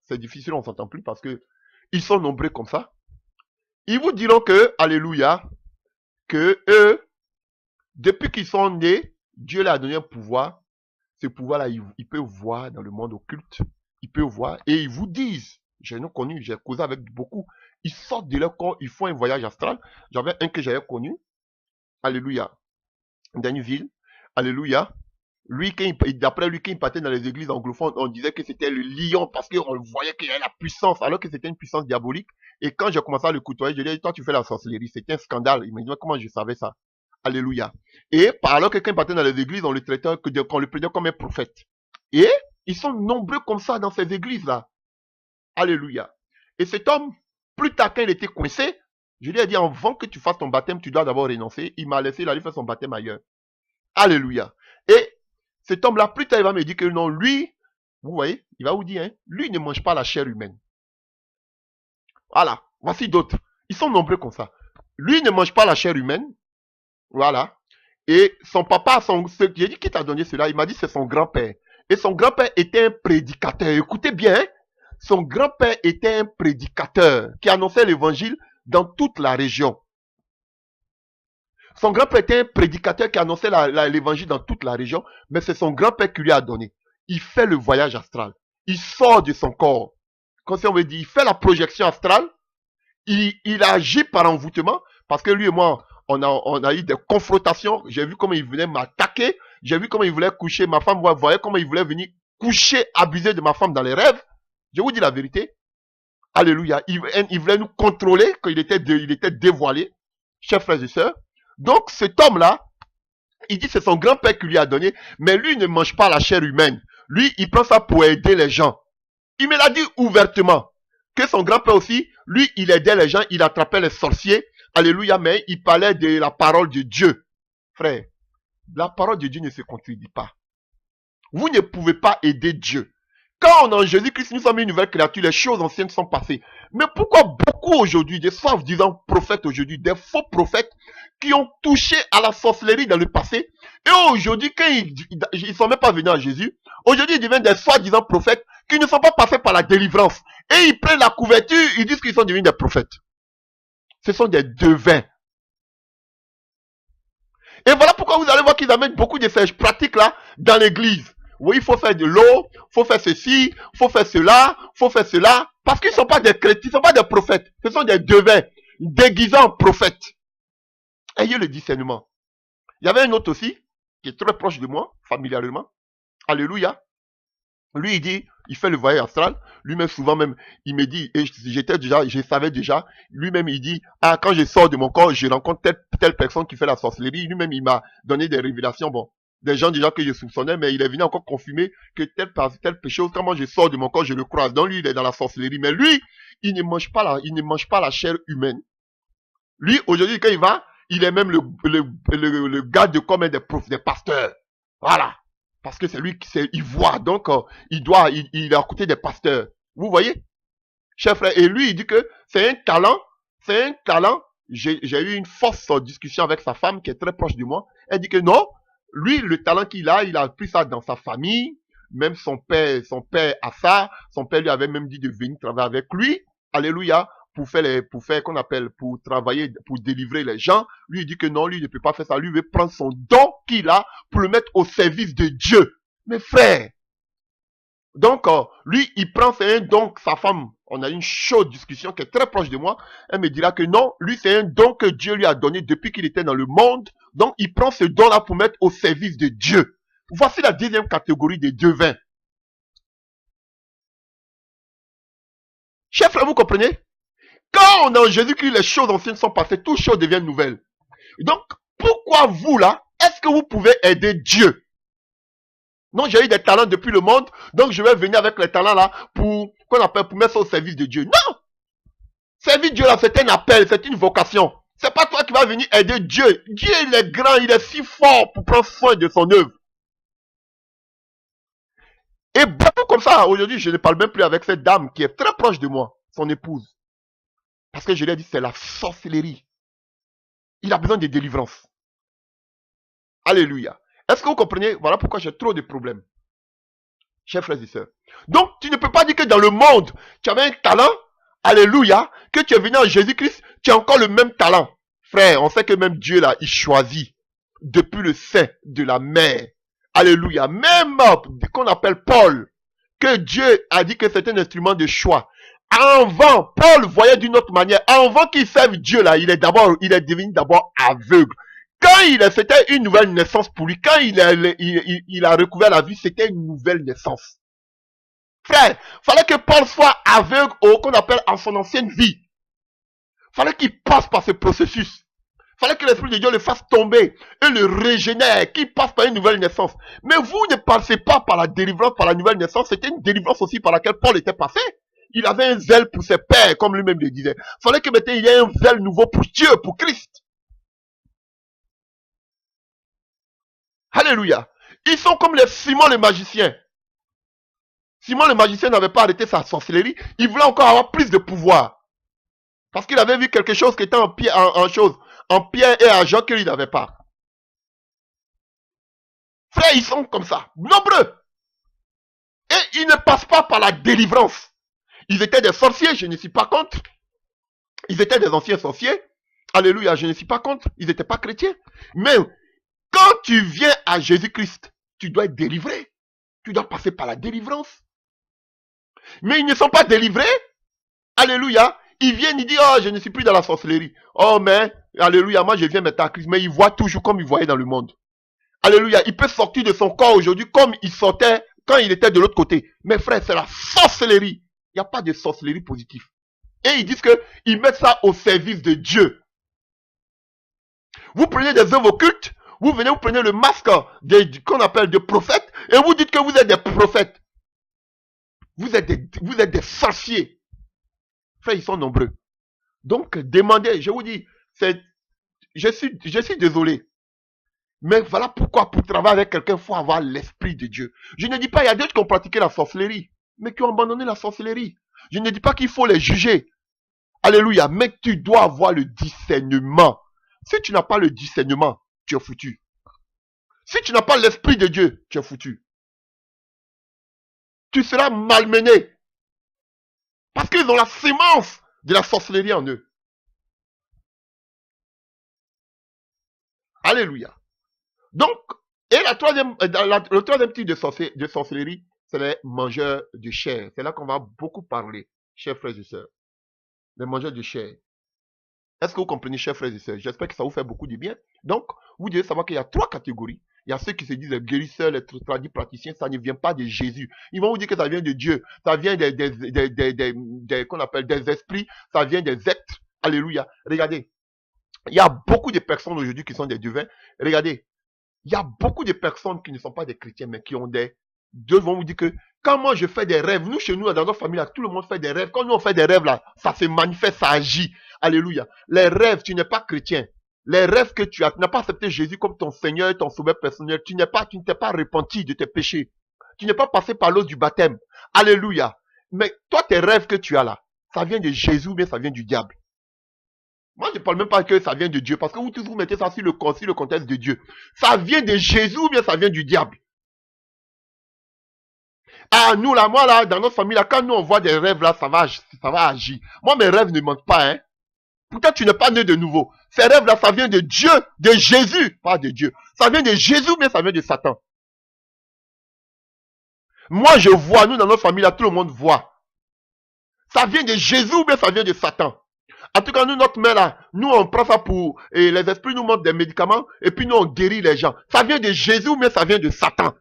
c'est difficile, on ne s'entend plus parce que ils sont nombreux comme ça. Ils vous diront que, alléluia, que eux, depuis qu'ils sont nés, Dieu leur a donné un pouvoir. Ce pouvoir-là, ils peuvent voir dans le monde occulte. Ils peuvent voir et ils vous disent, j'ai connu, j'ai causé avec beaucoup. Ils sortent de leur corps, ils font un voyage astral. J'avais un que j'avais connu. Alléluia. Dans une ville. Alléluia. Lui, d'après lui, quand il partait dans les églises anglophones, on disait que c'était le lion parce qu'on voyait qu'il y avait la puissance, alors que c'était une puissance diabolique. Et quand j'ai commencé à le côtoyer, je lui ai dit, toi, tu fais la sorcellerie. C'était un scandale. Il m'a dit, comment je savais ça? Alléluia. Et alors que quand il partait dans les églises, on le traitait, qu'on le prenait comme un prophète. Et ils sont nombreux comme ça dans ces églises-là. Alléluia. Et cet homme, plus tard, quand il était coincé, je lui ai dit, avant que tu fasses ton baptême, tu dois d'abord renoncer. Il m'a laissé, il allait faire son baptême ailleurs. Alléluia. Et cet homme-là, plus tard, il va me dire que non, lui, vous voyez, il va vous dire, hein, lui ne mange pas la chair humaine. Voilà. Voici d'autres. Ils sont nombreux comme ça. Lui ne mange pas la chair humaine. Voilà. Et son papa, j'ai dit qui t'a donné cela, il m'a dit c'est son grand-père. Et son grand-père était un prédicateur. Écoutez bien, hein? Son grand-père était un prédicateur qui annonçait l'évangile dans toute la région. Son grand-père était un prédicateur qui annonçait l'évangile dans toute la région, mais c'est son grand-père qui lui a donné. Il fait le voyage astral. Il sort de son corps. Comme si on veut dire, il fait la projection astrale. Il agit par envoûtement, parce que lui et moi, on a eu des confrontations. J'ai vu comment il venait m'attaquer. J'ai vu comment il voulait coucher ma femme. Vous voyez comment il voulait venir coucher, abuser de ma femme dans les rêves. Je vous dis la vérité. Alléluia. Il voulait nous contrôler quand il était dévoilé. Chers frères et sœurs. Donc cet homme-là, il dit que c'est son grand-père qui lui a donné, mais lui ne mange pas la chair humaine. Lui, il prend ça pour aider les gens. Il me l'a dit ouvertement, que son grand-père aussi, lui, il aidait les gens, il attrapait les sorciers. Alléluia, mais il parlait de la parole de Dieu. Frère, la parole de Dieu ne se contredit pas. Vous ne pouvez pas aider Dieu. Quand on est en Jésus-Christ, nous sommes une nouvelle créature, les choses anciennes sont passées. Mais pourquoi beaucoup aujourd'hui, des soi-disant prophètes aujourd'hui, des faux prophètes, qui ont touché à la sorcellerie dans le passé, et aujourd'hui, quand ils ne sont même pas venus à Jésus, aujourd'hui ils deviennent des soi-disant prophètes qui ne sont pas passés par la délivrance. Et ils prennent la couverture, ils disent qu'ils sont devenus des prophètes. Ce sont des devins. Et voilà pourquoi vous allez voir qu'ils amènent beaucoup de ces pratiques-là dans l'église. Oui, il faut faire de l'eau, il faut faire ceci, il faut faire cela, il faut faire cela. Parce qu'ils ne sont pas des chrétiens, ils ne sont pas des prophètes. Ce sont des devins déguisés en prophètes. Ayez le discernement. Il y avait un autre aussi, qui est très proche de moi, familialement. Alléluia. Lui, il dit, il fait le voyage astral. Lui-même, souvent même, il me dit, et je savais déjà. Lui-même, il dit, ah, quand je sors de mon corps, je rencontre telle personne qui fait la sorcellerie. Lui-même, il m'a donné des révélations. Bon, des gens déjà que je soupçonnais, mais il est venu encore confirmer que tel péché, quand moi je sors de mon corps, je le croise. Donc lui, il est dans la sorcellerie. Mais lui, il ne mange pas la chair humaine. Lui, aujourd'hui, quand il va, il est même le gars de comme des pasteurs. Voilà. Parce que c'est lui il voit. Donc, il est à côté des pasteurs. Vous voyez? Cher frère. Et lui, il dit que c'est un talent. C'est un talent. J'ai eu une forte discussion avec sa femme qui est très proche de moi. Elle dit que non. Lui, le talent qu'il a, il a pris ça dans sa famille. Même son père a ça. Son père lui avait même dit de venir travailler avec lui. Alléluia. Pour travailler, pour délivrer les gens. Lui, il dit que non, lui, il ne peut pas faire ça. Lui, il veut prendre son don qu'il a pour le mettre au service de Dieu. Mes frères. Donc, lui, il prend, c'est un don, sa femme, on a une chaude discussion qui est très proche de moi. Elle me dira que non, lui, c'est un don que Dieu lui a donné depuis qu'il était dans le monde. Donc, il prend ce don-là pour mettre au service de Dieu. Voici la deuxième catégorie des devins. Chers frères, vous comprenez? Quand on est en Jésus-Christ, les choses anciennes sont passées, toutes choses deviennent nouvelles. Donc, pourquoi vous là, est-ce que vous pouvez aider Dieu? Non, j'ai eu des talents depuis le monde, donc je vais venir avec les talents là pour mettre ça au service de Dieu. Non! Servir Dieu là, c'est un appel, c'est une vocation. C'est pas toi qui vas venir aider Dieu. Dieu, il est grand, il est si fort pour prendre soin de son œuvre. Et beaucoup comme ça, aujourd'hui, je ne parle même plus avec cette dame qui est très proche de moi, son épouse. Parce que je lui ai dit, c'est la sorcellerie. Il a besoin de délivrance. Alléluia. Est-ce que vous comprenez? Voilà pourquoi j'ai trop de problèmes. Chers frères et sœurs. Donc, tu ne peux pas dire que dans le monde, tu avais un talent, alléluia, que tu es venu en Jésus-Christ, tu as encore le même talent. Frère, on sait que même Dieu là, il choisit depuis le sein de la mère. Alléluia. Même qu'on appelle Paul, que Dieu a dit que c'est un instrument de choix. Avant, Paul voyait d'une autre manière. Avant qu'il serve Dieu là, il est devenu d'abord aveugle. Quand c'était une nouvelle naissance pour lui, quand il a recouvert la vie, c'était une nouvelle naissance. Frère, fallait que Paul soit aveugle qu'on appelle en son ancienne vie. Fallait qu'il passe par ce processus. Fallait que l'Esprit de Dieu le fasse tomber et le régénère, qu'il passe par une nouvelle naissance. Mais vous ne passez pas par la délivrance, par la nouvelle naissance. C'était une délivrance aussi par laquelle Paul était passé. Il avait un zèle pour ses pères, comme lui-même le disait. Fallait que maintenant il y ait un zèle nouveau pour Dieu, pour Christ. Alléluia. Ils sont comme les Simon le magicien. Simon le magicien n'avait pas arrêté sa sorcellerie. Il voulait encore avoir plus de pouvoir. Parce qu'il avait vu quelque chose qui était en pierre et argent qu'il n'avait pas. Frère, ils sont comme ça, nombreux. Et ils ne passent pas par la délivrance. Ils étaient des sorciers, je ne suis pas contre. Ils étaient des anciens sorciers. Alléluia, je ne suis pas contre. Ils n'étaient pas chrétiens. Mais quand tu viens à Jésus-Christ, tu dois être délivré. Tu dois passer par la délivrance. Mais ils ne sont pas délivrés. Alléluia. Ils viennent, ils disent, oh, je ne suis plus dans la sorcellerie. Oh, mais, alléluia, moi je viens maintenant à Christ. Mais ils voient toujours comme ils voyaient dans le monde. Alléluia. Il peut sortir de son corps aujourd'hui comme il sortait quand il était de l'autre côté. Mais frère, c'est la sorcellerie. Il n'y a pas de sorcellerie positive. Et ils disent qu'ils mettent ça au service de Dieu. Vous prenez des œuvres occultes, vous prenez le masque qu'on appelle de prophètes, et vous dites que vous êtes des prophètes. Vous êtes des sorciers. Frère, ils sont nombreux. Donc, demandez, je vous dis, je suis désolé. Mais voilà pourquoi, pour travailler avec quelqu'un, il faut avoir l'esprit de Dieu. Je ne dis pas, il y a d'autres qui ont pratiqué la sorcellerie, mais qui ont abandonné la sorcellerie. Je ne dis pas qu'il faut les juger. Alléluia. Mais tu dois avoir le discernement. Si tu n'as pas le discernement, tu es foutu. Si tu n'as pas l'esprit de Dieu, tu es foutu. Tu seras malmené. Parce qu'ils ont la sémence de la sorcellerie en eux. Alléluia. Donc, et le troisième type de sorcellerie, c'est les mangeurs de chair. C'est là qu'on va beaucoup parler, chers frères et sœurs. Les mangeurs de chair. Est-ce que vous comprenez, chers frères et sœurs? J'espère que ça vous fait beaucoup de bien. Donc, vous devez savoir qu'il y a 3 catégories. Il y a ceux qui se disent les guérisseurs, les tradis praticiens, ça ne vient pas de Jésus. Ils vont vous dire que ça vient de Dieu. Ça vient qu'on appelle des esprits. Ça vient des êtres. Alléluia. Regardez. Il y a beaucoup de personnes aujourd'hui qui sont des devins. Regardez. Il y a beaucoup de personnes qui ne sont pas des chrétiens, mais qui ont Dieu vont vous dire que Quand moi je fais des rêves, nous chez nous, dans notre famille, là, tout le monde fait des rêves. Quand nous on fait des rêves, là, ça se manifeste, ça agit. Alléluia. Les rêves, tu n'es pas chrétien. Les rêves que tu n'as pas accepté Jésus comme ton Seigneur et ton Sauveur personnel. Tu ne t'es pas repenti de tes péchés. Tu n'es pas passé par l'eau du baptême. Alléluia. Mais toi, tes rêves que tu as là, ça vient de Jésus ou bien ça vient du diable? Moi, je ne parle même pas que ça vient de Dieu, parce que vous toujours mettez ça sur le contexte de Dieu. Ça vient de Jésus ou bien ça vient du diable? Ah, nous là, moi là, dans notre famille là, quand nous on voit des rêves là, ça va agir. Moi, mes rêves ne mentent pas, hein. Pourtant, tu n'es pas né de nouveau. Ces rêves là, ça vient de Dieu, de Jésus, pas de Dieu. Ça vient de Jésus, mais ça vient de Satan. Moi, je vois, nous dans notre famille là, tout le monde voit. Ça vient de Jésus, mais ça vient de Satan. En tout cas, nous, notre mère là, nous on prend ça pour, et les esprits nous montrent des médicaments, et puis nous on guérit les gens. Ça vient de Jésus, mais ça vient de Satan.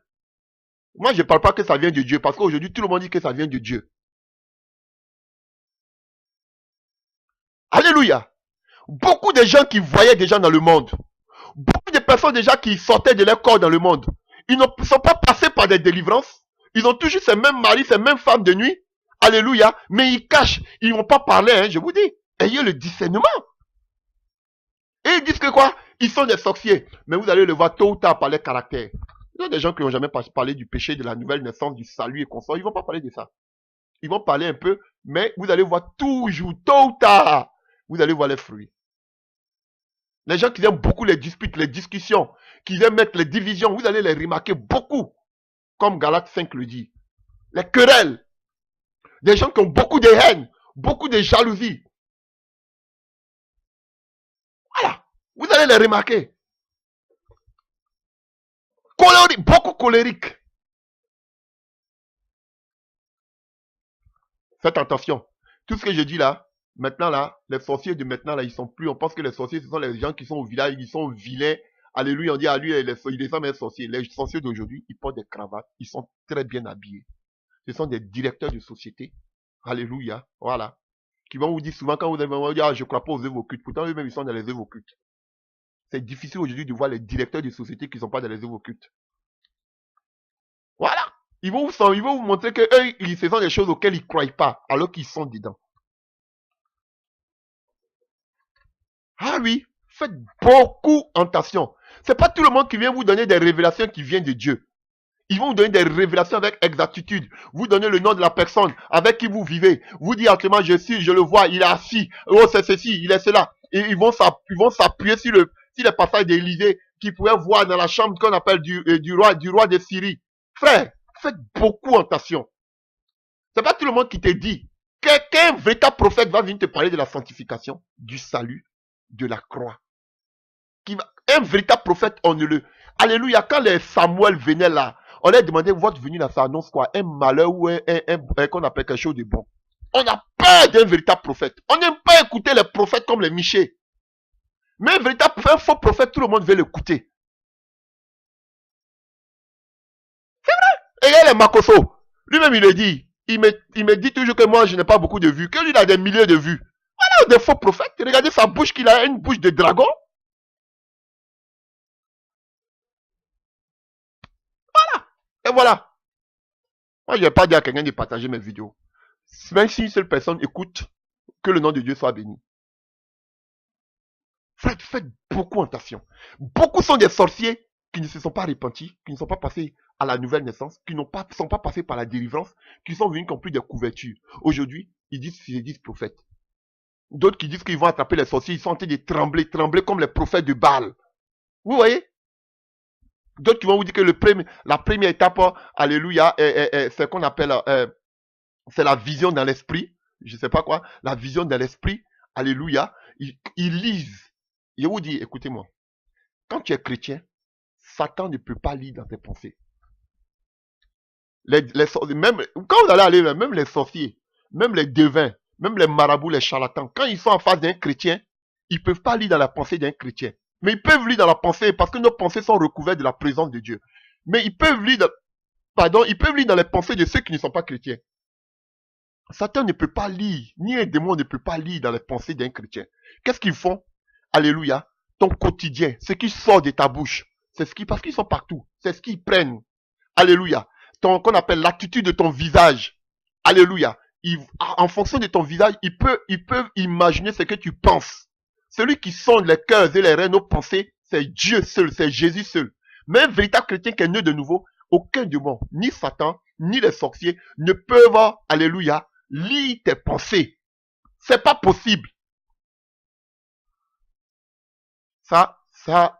Moi, je ne parle pas que ça vient de Dieu, parce qu'aujourd'hui, tout le monde dit que ça vient de Dieu. Alléluia. Beaucoup de gens qui voyaient des gens dans le monde, beaucoup de personnes déjà qui sortaient de leur corps dans le monde, ils ne sont pas passés par des délivrances, ils ont toujours ces mêmes maris, ces mêmes femmes de nuit, alléluia, mais ils cachent, ils ne vont pas parler, hein, je vous dis, ayez le discernement. Et ils disent que quoi? Ils sont des sorciers, mais vous allez le voir tôt ou tard par leur caractère. Il y a des gens qui n'ont jamais parlé du péché, de la nouvelle naissance, du salut et consort, ils ne vont pas parler de ça. Ils vont parler un peu, mais vous allez voir toujours, tôt ou tard, vous allez voir les fruits. Les gens qui aiment beaucoup les disputes, les discussions, qui aiment mettre les divisions, vous allez les remarquer beaucoup. Comme Galates 5 le dit. Les querelles. Des gens qui ont beaucoup de haine, beaucoup de jalousie. Voilà. Vous allez les remarquer. Colérique, beaucoup colériques. Faites attention. Tout ce que je dis là, maintenant là, les sorciers de maintenant là, ils sont plus. On pense que les sorciers, ce sont les gens qui sont au village, ils sont vilains. Alléluia, on dit à lui, il est un sorcier. Les sorciers d'aujourd'hui, ils portent des cravates, ils sont très bien habillés. Ce sont des directeurs de société. Alléluia, voilà. Qui vont vous dire souvent quand vous allez dire, ah, je ne crois pas aux œuvres occultes. Pourtant, eux-mêmes, ils sont dans les œuvres occultes. C'est difficile aujourd'hui de voir les directeurs de société qui ne sont pas dans les œuvres occultes. Voilà. Ils vont vous montrer que eux, ce sont des choses auxquelles ils ne croient pas, alors qu'ils sont dedans. Ah oui, faites beaucoup attention. C'est pas tout le monde qui vient vous donner des révélations qui viennent de Dieu. Ils vont vous donner des révélations avec exactitude. Vous donnez le nom de la personne avec qui vous vivez. Vous dites actuellement, je le vois, il est assis. Oh, c'est ceci, il est cela. Et ils vont s'appuyer sur les passages d'Élysée qu'ils pouvaient voir dans la chambre qu'on appelle du roi de Syrie. Frère, faites beaucoup attention. C'est pas tout le monde qui te dit qu'un véritable prophète va venir te parler de la sanctification, du salut, de la croix. Un véritable prophète, on ne le... Alléluia, quand les Samuel venaient là, on leur demandait, votre venue là, ça annonce quoi? Un malheur ou qu'on appelle quelque chose de bon. On a peur d'un véritable prophète. On n'aime pas écouter les prophètes comme les Michés. Mais un faux prophète, tout le monde veut l'écouter. C'est vrai. Et il y a les Makoso. Lui-même, il le dit. Il me dit toujours que moi, je n'ai pas beaucoup de vues. Que lui, il a des milliers de vues. Voilà, des faux prophètes. Regardez sa bouche qu'il a, une bouche de dragon. Voilà. Et voilà. Moi, je n'ai pas dit à quelqu'un de partager mes vidéos. Même si une seule personne écoute, que le nom de Dieu soit béni. Faites beaucoup attention. Beaucoup sont des sorciers qui ne se sont pas repentis, qui ne sont pas passés à la nouvelle naissance, qui ne sont pas passés par la délivrance, qui sont venus comme plus des couvertures. Aujourd'hui, ils disent prophètes. D'autres qui disent qu'ils vont attraper les sorciers, ils sont en train de trembler comme les prophètes de Baal. Vous voyez? D'autres qui vont vous dire que la première étape, alléluia, c'est qu'on appelle, c'est la vision dans l'esprit. Je ne sais pas quoi, la vision dans l'esprit. Alléluia. Ils lisent. Je vous dis, écoutez-moi. Quand tu es chrétien, Satan ne peut pas lire dans tes pensées. Même, quand vous allez aller, même les sorciers, même les devins, même les marabouts, les charlatans, quand ils sont en face d'un chrétien, ils ne peuvent pas lire dans la pensée d'un chrétien. Mais ils peuvent lire dans la pensée parce que nos pensées sont recouvertes de la présence de Dieu. Mais ils peuvent lire dans les pensées de ceux qui ne sont pas chrétiens. Satan ne peut pas lire, ni un démon ne peut pas lire dans les pensées d'un chrétien. Qu'est-ce qu'ils font? Alléluia. Ton quotidien, ce qui sort de ta bouche, parce qu'ils sont partout. C'est ce qu'ils prennent. Alléluia. qu'on appelle l'attitude de ton visage. Alléluia. En fonction de ton visage, ils peuvent imaginer ce que tu penses. Celui qui sonde les cœurs et les reins, nos pensées, c'est Dieu seul, c'est Jésus seul. Mais un véritable chrétien qui est né de nouveau, aucun démon, ni Satan, ni les sorciers ne peuvent, alléluia, lire tes pensées. C'est pas possible. Ça,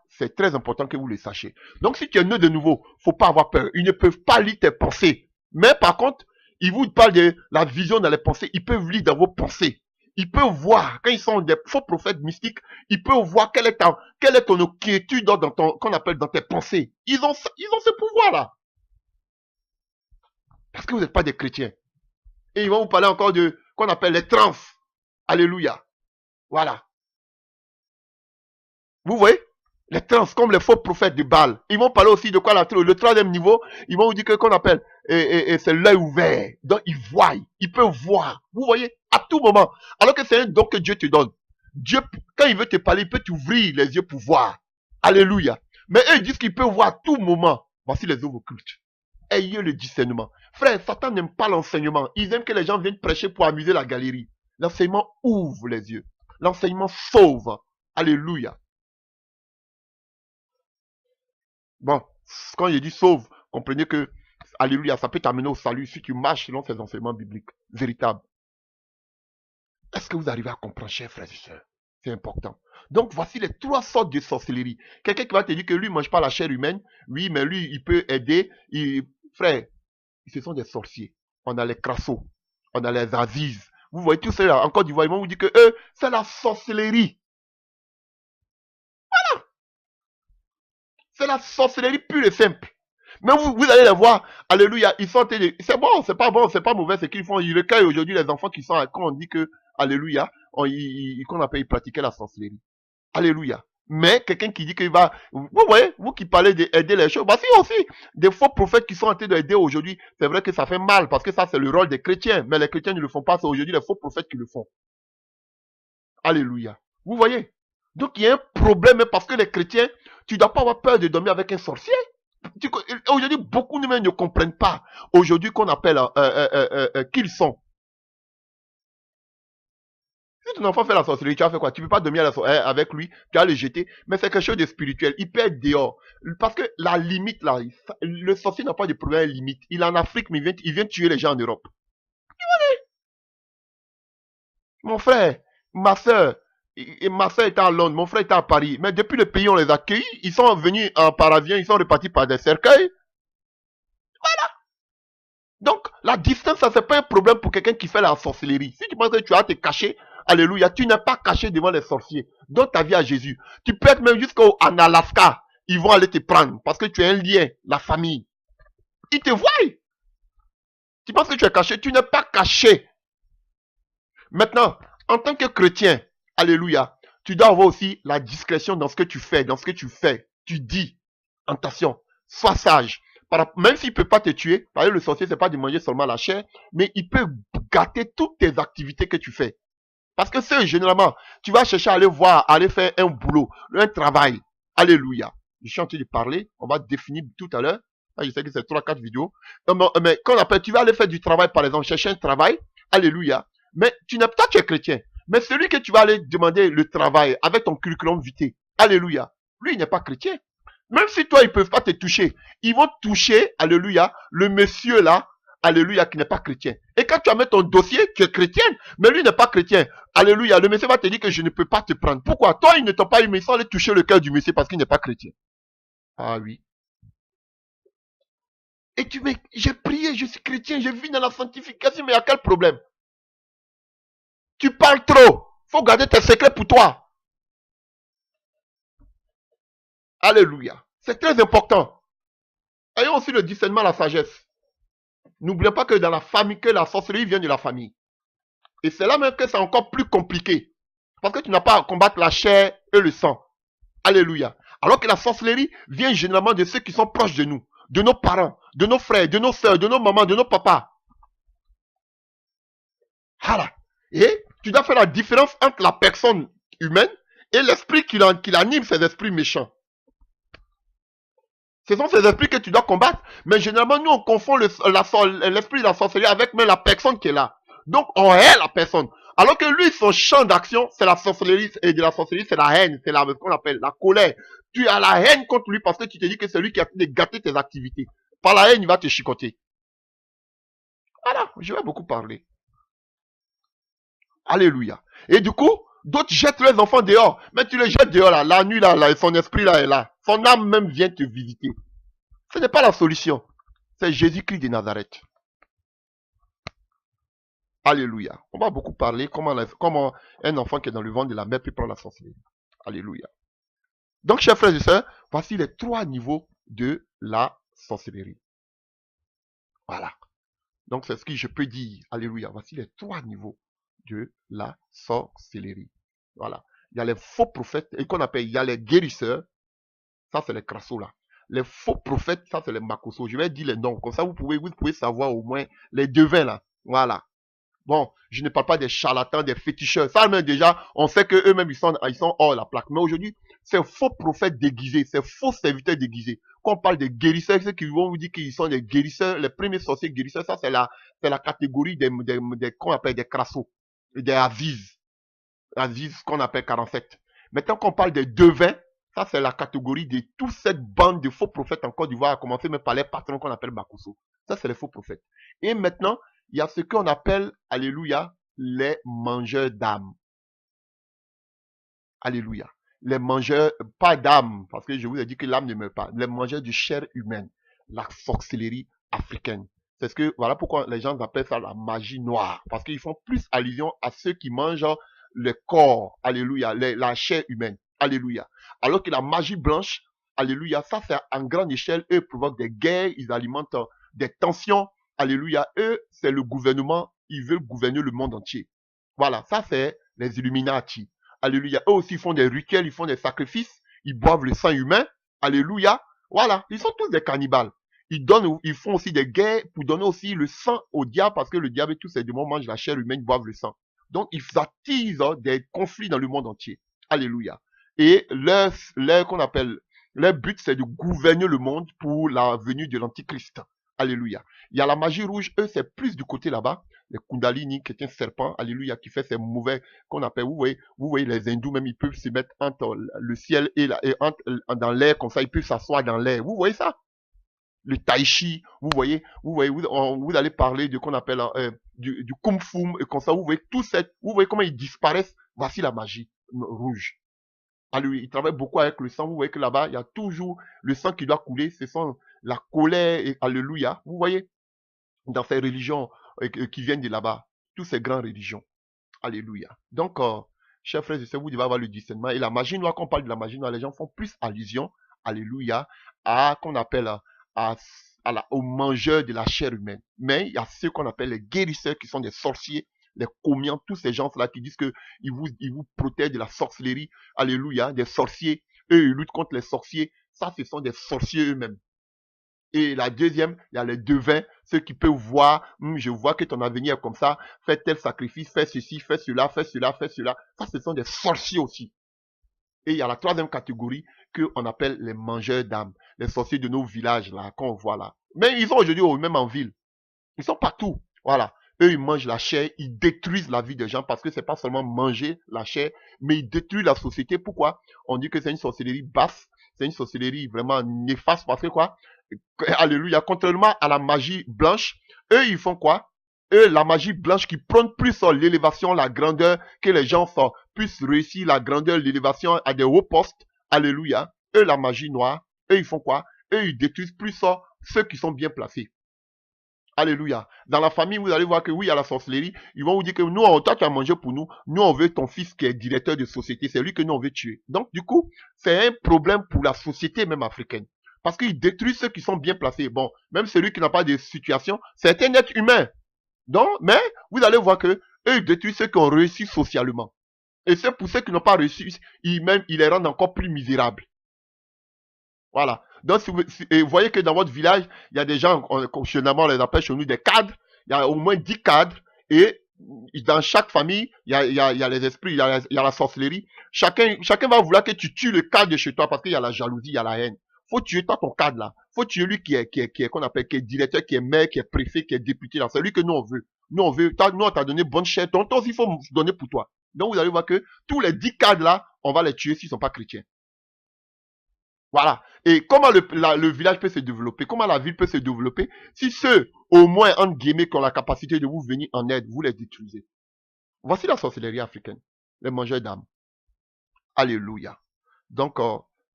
c'est très important que vous le sachiez. Donc, si tu es né de nouveau, faut pas avoir peur. Ils ne peuvent pas lire tes pensées. Mais par contre, ils vous parlent de la vision dans les pensées. Ils peuvent lire dans vos pensées. Ils peuvent voir, quand ils sont des faux prophètes mystiques, ils peuvent voir quelle est ton inquiétude dans qu'on appelle dans tes pensées. Ils ont ce pouvoir-là. Parce que vous n'êtes pas des chrétiens. Et ils vont vous parler encore de, qu'on appelle les trans. Alléluia. Voilà. Vous voyez? Les trans, comme les faux prophètes du Baal. Ils vont parler aussi de quoi le troisième niveau, ils vont vous dire que qu'on appelle, et c'est l'œil ouvert. Donc ils voient, ils peuvent voir. Vous voyez? À tout moment. Alors que c'est un don que Dieu te donne. Dieu, quand il veut te parler, il peut t'ouvrir les yeux pour voir. Alléluia. Mais eux, ils disent qu'ils peuvent voir à tout moment. Voici les œuvres occultes. Ayez le discernement. Frère, Satan n'aime pas l'enseignement. Ils aiment que les gens viennent prêcher pour amuser la galerie. L'enseignement ouvre les yeux. L'enseignement sauve. Alléluia. Bon, quand il dit sauve, comprenez que, alléluia, ça peut t'amener au salut si tu marches selon ces enseignements bibliques véritables. Est-ce que vous arrivez à comprendre, chers frères et sœurs? C'est important. Donc, voici les trois sortes de sorcellerie. Quelqu'un qui va te dire que lui ne mange pas la chair humaine, oui, mais lui, il peut aider. Frère, ce sont des sorciers. On a les crassos, on a les Aziz. Vous voyez tout ça en Côte d'Ivoire, ils vont vous dire que eux, c'est la sorcellerie. Voilà. C'est la sorcellerie pure et simple. Mais vous allez les voir, alléluia, ils sont, c'est bon, c'est pas mauvais ce qu'ils font. Ils recueillent aujourd'hui les enfants qui sont, quand on dit que, alléluia, qu'on appelle, ils pratiquaient la sorcellerie. Alléluia. Mais quelqu'un qui dit qu'il va, vous voyez, vous qui parlez d'aider les choses, voici aussi des faux prophètes qui sont en train d'aider aujourd'hui. C'est vrai que ça fait mal parce que ça c'est le rôle des chrétiens, mais les chrétiens ne le font pas, c'est aujourd'hui les faux prophètes qui le font. Alléluia. Vous voyez? Donc il y a un problème parce que les chrétiens, tu ne dois pas avoir peur de dormir avec un sorcier. Aujourd'hui, beaucoup de gens ne comprennent pas aujourd'hui qu'on appelle qui ils sont. Si ton enfant fait la sorcellerie, tu as fait quoi? Tu ne peux pas dormir avec lui, tu vas le jeter, mais c'est quelque chose de spirituel. Il peut être dehors. Parce que la limite, là, le sorcier n'a pas de problème de limite. Il est en Afrique, mais il vient tuer les gens en Europe. Mon frère, ma soeur était à Londres, mon frère était à Paris. Mais depuis le pays, on les a accueillis. Ils sont venus par avion, ils sont repartis par des cercueils. Donc, la distance, ça, c'est pas un problème pour quelqu'un qui fait la sorcellerie. Si tu penses que tu vas te cacher, alléluia, tu n'es pas caché devant les sorciers. Donne ta vie à Jésus. Tu peux être même jusqu'en Alaska. Ils vont aller te prendre parce que tu as un lien, la famille. Ils te voient. Tu penses que tu es caché, tu n'es pas caché. Maintenant, en tant que chrétien, alléluia, tu dois avoir aussi la discrétion dans ce que tu fais, Tu dis, attention, sois sage. Même s'il ne peut pas te tuer, parce que le sorcier, c'est pas de manger seulement la chair, mais il peut gâter toutes tes activités que tu fais. Parce que c'est généralement, tu vas chercher à aller voir, à aller faire un boulot, un travail. Alléluia. Je suis en train de parler, on va définir tout à l'heure. Je sais que c'est 3-4 vidéos. Mais quand on appelle, tu vas aller faire du travail, par exemple, chercher un travail. Alléluia. Mais tu n'es pas, tu es chrétien. Mais celui que tu vas aller demander le travail avec ton curriculum vitae. Alléluia. Lui, il n'est pas chrétien. Même si toi, ils ne peuvent pas te toucher. Ils vont toucher, alléluia, le monsieur là, alléluia, qui n'est pas chrétien. Et quand tu as mis ton dossier, tu es chrétienne, mais lui n'est pas chrétien. Alléluia, le monsieur va te dire que je ne peux pas te prendre. Pourquoi? Toi, ils ne t'ont pas eu, mais ils sont allés toucher le cœur du monsieur parce qu'il n'est pas chrétien. Ah oui. Et tu me, j'ai prié, je suis chrétien, je vis dans la sanctification, mais il y a quel problème? Tu parles trop. Faut garder tes secrets pour toi. Alléluia. C'est très important. Ayons aussi le discernement, la sagesse. N'oublions pas que dans la famille, que la sorcellerie vient de la famille. Et c'est là même que c'est encore plus compliqué. Parce que tu n'as pas à combattre la chair et le sang. Alléluia. Alors que la sorcellerie vient généralement de ceux qui sont proches de nous. De nos parents, de nos frères, de nos soeurs, de nos mamans, de nos papas. Voilà. Et tu dois faire la différence entre la personne humaine et l'esprit qui anime ces esprits méchants. Ce sont ces esprits que tu dois combattre. Mais généralement, nous, on confond l'esprit de la sorcellerie avec même la personne qui est là. Donc, on hait la personne. Alors que lui, son champ d'action, c'est la sorcellerie. Et de la sorcellerie, c'est la haine. C'est ce qu'on appelle la colère. Tu as la haine contre lui parce que tu te dis que c'est lui qui a gâté tes activités. Par la haine, il va te chicoter. Voilà, je vais beaucoup parler. Alléluia. Et du coup, d'autres jettent leurs enfants dehors. Mais tu les jettes dehors là, la nuit là, son esprit là est là. Son âme même vient te visiter. Ce n'est pas la solution. C'est Jésus-Christ de Nazareth. Alléluia. On va beaucoup parler comment un enfant qui est dans le ventre de la mère peut prendre la sorcellerie. Alléluia. Donc, chers frères et sœurs, voici les 3 niveaux de la sorcellerie. Voilà. Donc, c'est ce que je peux dire. Alléluia. Voici les 3 niveaux de la sorcellerie. Voilà. Il y a les faux prophètes, et qu'on appelle, il y a les guérisseurs. Ça, c'est les crassos là. Les faux prophètes, ça, c'est les makosos. Je vais dire les noms. Comme ça, vous pouvez savoir au moins les devins là. Voilà. Bon, je ne parle pas des charlatans, des féticheurs. Ça, même déjà, on sait qu'eux-mêmes, ils sont hors la plaque. Mais aujourd'hui, c'est faux prophètes déguisés, c'est faux serviteurs déguisés. Quand on parle des guérisseurs, ceux qui vont vous dire qu'ils sont des guérisseurs, les premiers sorciers guérisseurs, ça, c'est la catégorie qu'on appelle des crassos, des Aziz, qu'on appelle 47. Maintenant qu'on parle des devins, ça, c'est la catégorie de toute cette bande de faux prophètes en Côte d'Ivoire, à commencer même par les patrons qu'on appelle Bakosso. Ça, c'est les faux prophètes. Et maintenant, il y a ce qu'on appelle, alléluia, les mangeurs d'âmes. Alléluia. Les mangeurs, pas d'âme, parce que je vous ai dit que l'âme ne meurt pas. Les mangeurs de chair humaine. La sorcellerie africaine. C'est ce que, voilà pourquoi les gens appellent ça la magie noire. Parce qu'ils font plus allusion à ceux qui mangent le corps. Alléluia. La chair humaine. Alléluia. Alors que la magie blanche, alléluia, ça c'est en grande échelle. Eux provoquent des guerres, ils alimentent des tensions. Alléluia. Eux, c'est le gouvernement. Ils veulent gouverner le monde entier. Voilà. Ça, c'est les Illuminati. Alléluia. Eux aussi font des rituels, ils font des sacrifices. Ils boivent le sang humain. Alléluia. Voilà. Ils sont tous des cannibales. Ils font aussi des guerres pour donner aussi le sang au diable parce que le diable et tous ces démons mangent la chair humaine, ils boivent le sang. Donc, ils attisent des conflits dans le monde entier. Alléluia. Et qu'on appelle, leur but, c'est de gouverner le monde pour la venue de l'Antichrist. Alléluia. Il y a la magie rouge, eux, c'est plus du côté là-bas. Les Kundalini, qui est un serpent, alléluia, qui fait ces mauvais, qu'on appelle, vous voyez, les hindous, même, ils peuvent se mettre entre le ciel et dans l'air, comme ça, ils peuvent s'asseoir dans l'air. Vous voyez ça? Le tai chi, vous voyez, vous allez parler de qu'on appelle du kung fu, et comme ça, vous voyez comment ils disparaissent. Voici la magie rouge. Alléluia. Ils travaillent beaucoup avec le sang. Vous voyez que là-bas, il y a toujours le sang qui doit couler. Ce sont la colère et alléluia. Vous voyez, dans ces religions qui viennent de là-bas, toutes ces grandes religions. Alléluia. Donc, chers frères et sœurs, vous devez avoir le discernement. Et la magie noire, quand on parle de la magie noire, les gens font plus allusion, alléluia, à qu'on appelle aux mangeurs de la chair humaine. Mais il y a ceux qu'on appelle les guérisseurs qui sont des sorciers, les commiants, tous ces gens-là qui disent que ils vous protègent de la sorcellerie, alléluia, des sorciers. Eux, ils luttent contre les sorciers. Ça, ce sont des sorciers eux-mêmes. Et la deuxième, il y a les devins, ceux qui peuvent voir, je vois que ton avenir est comme ça, fais tel sacrifice, fais ceci, fais cela, fais cela, fais cela. Ça, ce sont des sorciers aussi. Et il y a la troisième catégorie qu'on appelle les mangeurs d'âmes, les sorciers de nos villages, là, qu'on voit là. Mais ils sont aujourd'hui même en ville. Ils sont partout. Voilà. Eux, ils mangent la chair, ils détruisent la vie des gens parce que c'est pas seulement manger la chair, mais ils détruisent la société. Pourquoi? On dit que c'est une sorcellerie basse, c'est une sorcellerie vraiment néfaste parce que quoi? Alléluia. Contrairement à la magie blanche, eux, ils font quoi? Eux, la magie blanche qui prône plus l'élévation, la grandeur, que les gens puissent réussir la grandeur, l'élévation à des hauts postes. Alléluia. Eux, la magie noire, eux, ils font quoi? Eux, ils détruisent plus ceux qui sont bien placés. Alléluia. Dans la famille, vous allez voir que oui, il y a la sorcellerie. Ils vont vous dire que nous, toi, tu as mangé pour nous. Nous, on veut ton fils qui est directeur de société. C'est lui que nous, on veut tuer. Donc, du coup, c'est un problème pour la société même africaine. Parce qu'ils détruisent ceux qui sont bien placés. Bon, même celui qui n'a pas de situation, c'est un être humain. Donc, mais, vous allez voir que eux, ils détruisent ceux qui ont réussi socialement. Et c'est pour ceux qui n'ont pas réussi, ils les rendent encore plus misérables. Voilà. Donc, et vous voyez que dans votre village, il y a des gens, généralement, on les appelle chez nous des cadres. Il y a au moins 10 cadres. Et dans chaque famille, il y a les esprits, il y a la sorcellerie. Chacun va vouloir que tu tues le cadre de chez toi parce qu'il y a la jalousie, il y a la haine. faut tuer toi ton cadre là. Faut tuer lui qui est qu'on appelle, qui est directeur, qui est maire, qui est préfet, qui est député là. C'est lui que nous on veut. Nous on t'a donné bonne chair. Donc toi aussi, il faut donner pour toi. Donc vous allez voir que tous les 10 cadres là, on va les tuer s'ils sont pas chrétiens. Voilà. Et comment le village peut se développer, comment la ville peut se développer, si ceux, au moins, entre guillemets, qui ont la capacité de vous venir en aide, vous les détruisez. Voici la sorcellerie africaine. Les mangeurs d'âmes. Alléluia. Donc,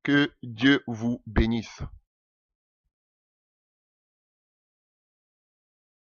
que Dieu vous bénisse.